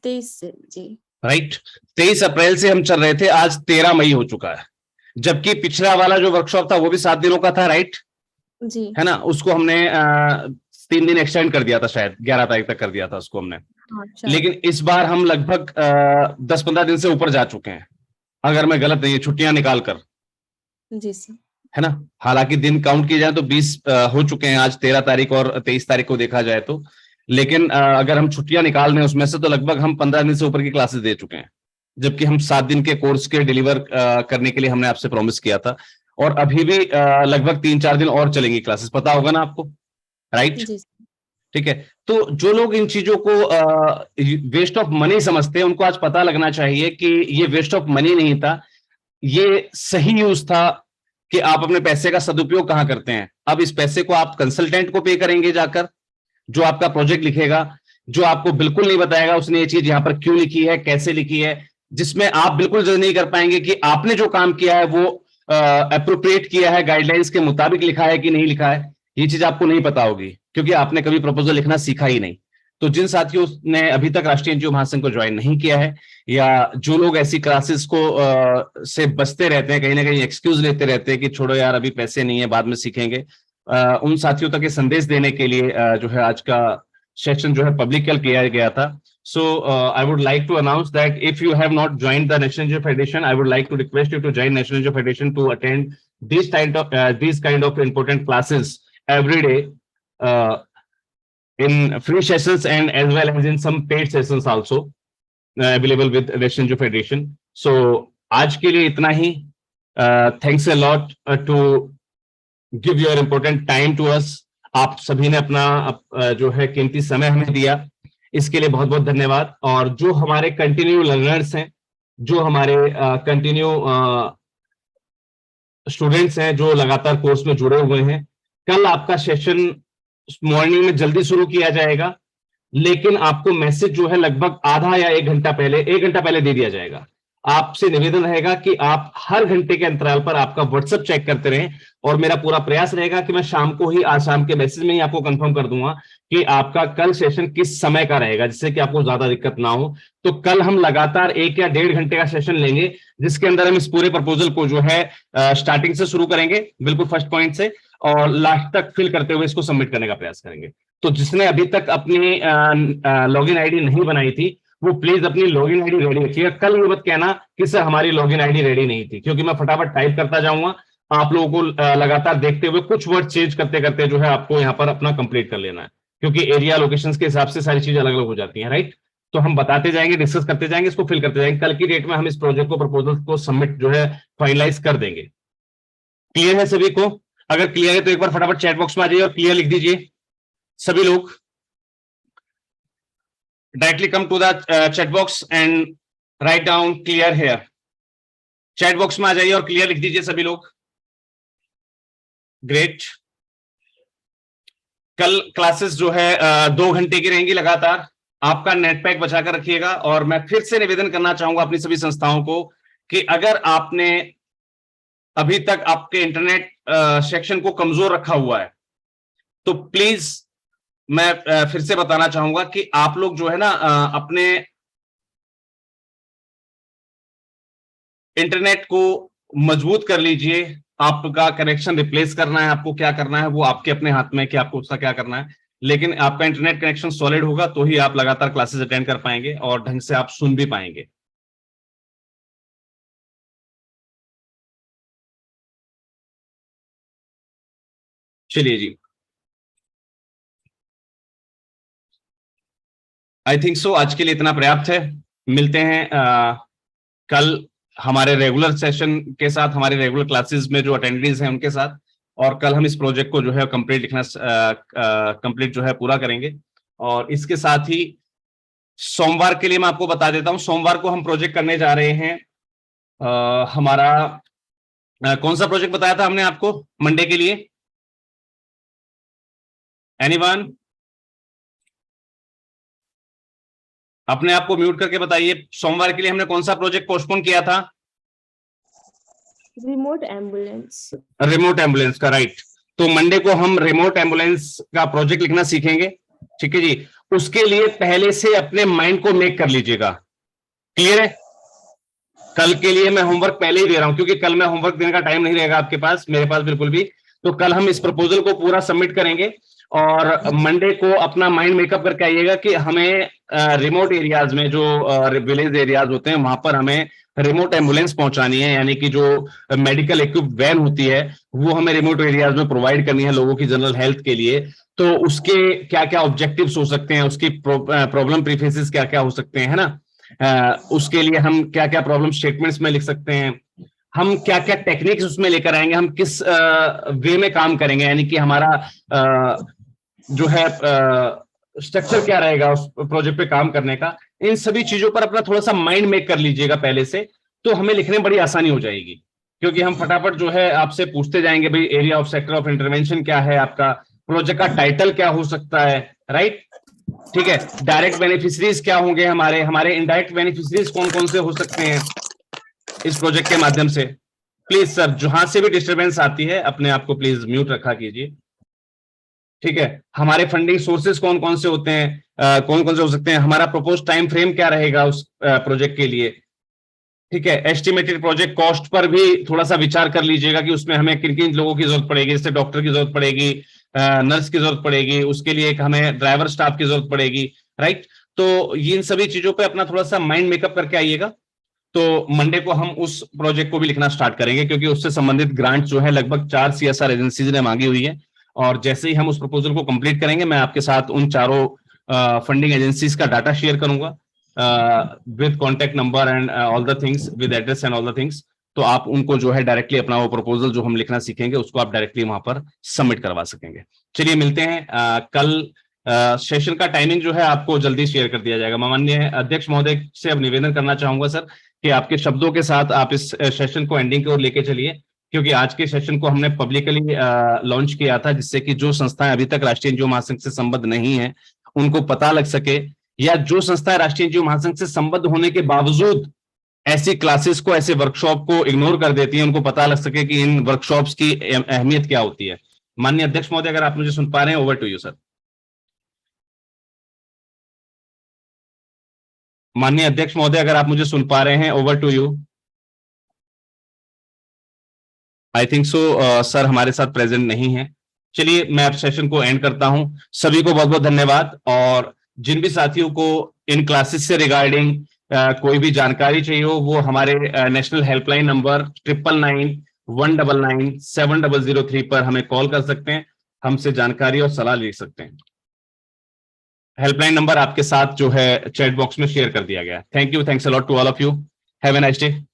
23 से जी, राइट। 23 अप्रैल से हम चल रहे थे, आज 13 मई हो चुका है, जबकि पिछला वाला जो वर्कशॉप था वो भी 7 दिनों का था, राइट, जी है ना। उसको हमने 3 दिन एक्सटेंड कर दिया था, शायद 11 तारीख तक कर दिया था उसको हमने। हाँ, शायद। लेकिन इस बार हम लगभग 10-15 दिन से ऊपर जा चुके हैं, अगर मैं गलत नहीं, छुट्टियां निकाल कर, जी सर, है ना। हालांकि दिन काउंट किए जाए तो 20 हो चुके हैं आज, 13 तारीख और 23 तारीख को देखा जाए तो, लेकिन अगर हम छुट्टियां निकाल दें उसमें से तो लगभग हम 15 दिन से ऊपर की क्लासेस दे चुके हैं, जबकि हम 7 दिन के कोर्स के डिलीवर करने के लिए हमने आपसे प्रॉमिस किया था। और अभी भी लगभग 3-4 दिन और चलेंगी क्लासेस, पता होगा ना आपको, राइट। जी सर, ठीक है, तो जो लोग इन चीजों को वेस्ट ऑफ मनी समझते हैं उनको आज पता लगना चाहिए कि ये वेस्ट ऑफ मनी नहीं था, ये सही यूज था कि आप अपने पैसे का सदुपयोग कहां करते हैं। अब इस पैसे को आप कंसल्टेंट को पे करेंगे जाकर, जो आपका प्रोजेक्ट लिखेगा, जो आपको बिल्कुल नहीं बताएगा उसने ये चीज यहां पर क्यों लिखी है, कैसे लिखी है, जिसमें आप बिल्कुल जज नहीं कर पाएंगे कि आपने जो काम किया है वो अप्रोप्रिएट किया है, गाइडलाइंस के मुताबिक लिखा है कि नहीं लिखा है, ये चीज आपको नहीं पता होगी क्योंकि आपने कभी प्रपोजल लिखना सीखा ही नहीं। तो जिन साथियों ने अभी तक राष्ट्रीय एनजीओ महासंघ को ज्वाइन नहीं किया है, या जो लोग ऐसी क्लासेस को से बचते रहते हैं, कहीं ना कहीं एक्सक्यूज लेते रहते हैं कि छोड़ो यार अभी पैसे नहीं है बाद में सीखेंगे, उन साथियों तक ये संदेश देने के लिए जो है आज का सेशन जो है पब्लिक कल किया गया था। So I would like to announce that if you have not joined the National NGO Federation, I would like to request you to join National NGO Federation to attend these kind of important classes every day in free sessions and as well as in some paid sessions also available with National NGO Federation. So आज के लिए इतना ही. Thanks a lot to give your important time to us. आप सभी ने अपना जो है कीमती समय हमें दिया. इसके लिए बहुत बहुत धन्यवाद। और जो हमारे कंटिन्यू लर्नर्स हैं, जो हमारे कंटिन्यू स्टूडेंट्स हैं, जो लगातार कोर्स में जुड़े हुए हैं, कल आपका सेशन मॉर्निंग में जल्दी शुरू किया जाएगा, लेकिन आपको मैसेज जो है लगभग आधा या 1 घंटा पहले, 1 घंटा पहले दे दिया जाएगा। आपसे निवेदन रहेगा कि आप हर घंटे के अंतराल पर आपका व्हाट्सएप चेक करते रहें, और मेरा पूरा प्रयास रहेगा कि मैं शाम को ही, आज शाम के मैसेज में ही आपको कंफर्म कर दूंगा कि आपका कल सेशन किस समय का रहेगा, जिससे कि आपको ज्यादा दिक्कत ना हो। तो कल हम लगातार 1 या 1.5 घंटे का सेशन लेंगे, जिसके अंदर हम इस पूरे प्रपोजल को जो है स्टार्टिंग से शुरू करेंगे, बिल्कुल फर्स्ट पॉइंट से, और लास्ट तक फिल करते हुए इसको सबमिट करने का प्रयास करेंगे। तो जिसने अभी तक अपनी लॉगिन आईडी नहीं बनाई थी, वो प्लीज अपनी लॉगिन आईडी रेडी रखिएगा। कल ये मत कहना कि सर हमारी लॉगिन आईडी रेडी नहीं थी, क्योंकि मैं फटाफट टाइप करता जाऊंगा, आप लोगों को लगातार देखते हुए कुछ वर्ड चेंज करते करते जो है आपको यहाँ पर अपना कंप्लीट कर लेना है, क्योंकि एरिया लोकेशंस के हिसाब से सारी चीजें अलग अलग हो जाती हैं, राइट। तो हम बताते जाएंगे, डिस्कस करते जाएंगे, इसको फिल करते जाएंगे। कल की डेट में हम इस प्रोजेक्ट को, प्रपोजल को सबमिट जो है फाइनलाइज कर देंगे। क्लियर है सभी को? अगर क्लियर है तो एक बार फटाफट चैट बॉक्स में आ जाइए और क्लियर लिख दीजिए सभी लोग। Directly come to the chat box and write down clear here. Chat box में आ जाइए और क्लियर लिख दीजिए सभी लोग। ग्रेट। कल क्लासेस जो है 2 घंटे की रहेंगी लगातार। आपका नेट पैक बचा कर रखिएगा। और मैं फिर से निवेदन करना चाहूंगा अपनी सभी संस्थाओं को कि अगर आपने अभी तक आपके इंटरनेट सेक्शन को कमजोर रखा हुआ है, तो प्लीज मैं फिर से बताना चाहूंगा कि आप लोग जो है ना अपने इंटरनेट को मजबूत कर लीजिए। आपका कनेक्शन रिप्लेस करना है, आपको क्या करना है वो आपके अपने हाथ में है कि आपको उसका क्या करना है, लेकिन आपका इंटरनेट कनेक्शन सॉलिड होगा तो ही आप लगातार क्लासेस अटेंड कर पाएंगे और ढंग से आप सुन भी पाएंगे। चलिए जी, आई थिंक सो आज के लिए इतना पर्याप्त है। मिलते हैं कल हमारे रेगुलर सेशन के साथ, हमारे रेगुलर क्लासेस में जो अटेंडेंस हैं उनके साथ, और कल हम इस प्रोजेक्ट को जो है कंप्लीट जो है पूरा करेंगे। और इसके साथ ही सोमवार के लिए मैं आपको बता देता हूं, सोमवार को हम प्रोजेक्ट करने जा रहे हैं हमारा कौन सा प्रोजेक्ट बताया था हमने आपको मंडे के लिए? एनीवन? अपने आप को म्यूट करके बताइए, सोमवार के लिए हमने कौन सा प्रोजेक्ट पोस्टपोन किया था? Remote ambulance. रिमोट एम्बुलेंस का, राइट। तो मंडे को हम रिमोट एम्बुलेंस का प्रोजेक्ट लिखना सीखेंगे, ठीक है जी। उसके लिए पहले से अपने माइंड को मेक कर लीजिएगा। क्लियर है? कल के लिए मैं होमवर्क पहले ही दे रहा हूं, क्योंकि कल मैं होमवर्क देने का टाइम नहीं रहेगा आपके पास, मेरे पास बिल्कुल भी। तो कल हम इस प्रपोजल को पूरा सबमिट करेंगे और मंडे को अपना माइंड मेकअप करके आइएगा कि हमें रिमोट एरियाज में, जो विलेज एरियाज होते हैं, वहां पर हमें रिमोट एम्बुलेंस पहुंचानी है, यानी कि जो मेडिकल इक्विप वैन होती है वो हमें रिमोट एरियाज में प्रोवाइड करनी है लोगों की जनरल हेल्थ के लिए। तो उसके क्या क्या ऑब्जेक्टिव्स हो सकते हैं, उसकी प्रॉब्लम प्रीफेसेस क्या क्या हो सकते हैं, है ना। उसके लिए हम क्या क्या प्रॉब्लम स्टेटमेंट्स में लिख सकते हैं, हम क्या क्या टेक्निक्स उसमें लेकर आएंगे, हम किस वे में काम करेंगे, यानी कि हमारा जो है स्ट्रक्चर क्या रहेगा उस प्रोजेक्ट पे काम करने का। इन सभी चीजों पर अपना थोड़ा सा माइंड मेक कर लीजिएगा पहले से, तो हमें लिखने में बड़ी आसानी हो जाएगी। क्योंकि हम फटाफट जो है आपसे पूछते जाएंगे, भाई area of sector of intervention क्या है, आपका प्रोजेक्ट का टाइटल क्या हो सकता है, राइट, ठीक है, डायरेक्ट बेनिफिशरीज क्या होंगे, हमारे इनडायरेक्ट बेनिफिशरीज कौन कौन से हो सकते हैं इस प्रोजेक्ट के माध्यम से। प्लीज सर, जहां से भी डिस्टरबेंस आती है अपने आप को प्लीज म्यूट रखा कीजिए, ठीक है। हमारे फंडिंग सोर्सेज कौन कौन से होते हैं, कौन कौन से हो सकते हैं, हमारा प्रपोज टाइम फ्रेम क्या रहेगा उस प्रोजेक्ट के लिए, ठीक है। एस्टिमेटेड प्रोजेक्ट कॉस्ट पर भी थोड़ा सा विचार कर लीजिएगा कि उसमें हमें किन किन लोगों की जरूरत पड़ेगी, जैसे डॉक्टर की जरूरत पड़ेगी, नर्स की जरूरत पड़ेगी, उसके लिए एक हमें ड्राइवर स्टाफ की जरूरत पड़ेगी, राइट। तो इन सभी चीजों पे अपना थोड़ा सा माइंड मेकअप करके आइएगा। तो मंडे को हम उस प्रोजेक्ट को भी लिखना स्टार्ट करेंगे, क्योंकि उससे संबंधित ग्रांट जो है लगभग 4 CSR एजेंसीज ने मांगी हुई है, और जैसे ही हम उस प्रपोजल को कंप्लीट करेंगे मैं आपके साथ उन चारों फंडिंग एजेंसीज का डाटा शेयर करूंगा with contact number and all the things, with address and all the things. तो आप उनको जो है डायरेक्टली अपना वो प्रपोजल जो हम लिखना सीखेंगे उसको आप डायरेक्टली वहां पर सबमिट करवा सकेंगे। चलिए मिलते हैं कल सेशन का टाइमिंग जो है आपको जल्दी शेयर कर दिया जाएगा। माननीय अध्यक्ष महोदय से अब निवेदन करना चाहूंगा सर कि आपके शब्दों के साथ आप इस सेशन को एंडिंग की ओर लेके चलिए, क्योंकि आज के सेशन को हमने पब्लिकली लॉन्च किया था, जिससे कि जो संस्थाएं अभी तक राष्ट्रीय एनजीओ महासंघ से संबद्ध नहीं है उनको पता लग सके, या जो संस्थाएं राष्ट्रीय एनजीओ महासंघ से संबद्ध होने के बावजूद ऐसी क्लासेस को, ऐसे वर्कशॉप को इग्नोर कर देती है, उनको पता लग सके कि इन वर्कशॉप्स की अहमियत क्या होती है। माननीय अध्यक्ष महोदय, अगर आप मुझे सुन पा रहे हैं, ओवर टू यू सर। माननीय अध्यक्ष महोदय, अगर आप मुझे सुन पा रहे हैं, over to you. I think so sir हमारे साथ प्रेजेंट नहीं है। चलिए मैं अब सेशन को एंड करता हूं। सभी को बहुत बहुत धन्यवाद, और जिन भी साथियों को इन क्लासेस से रिगार्डिंग कोई भी जानकारी चाहिए हो, वो हमारे नेशनल हेल्पलाइन नंबर 9991997003 पर हमें कॉल कर सकते हैं, हमसे जानकारी और सलाह ले सकते हैं। हेल्पलाइन नंबर आपके साथ जो है चैट बॉक्स में शेयर कर दिया गया है। Thank you, thanks a lot to all of you. Have a nice day.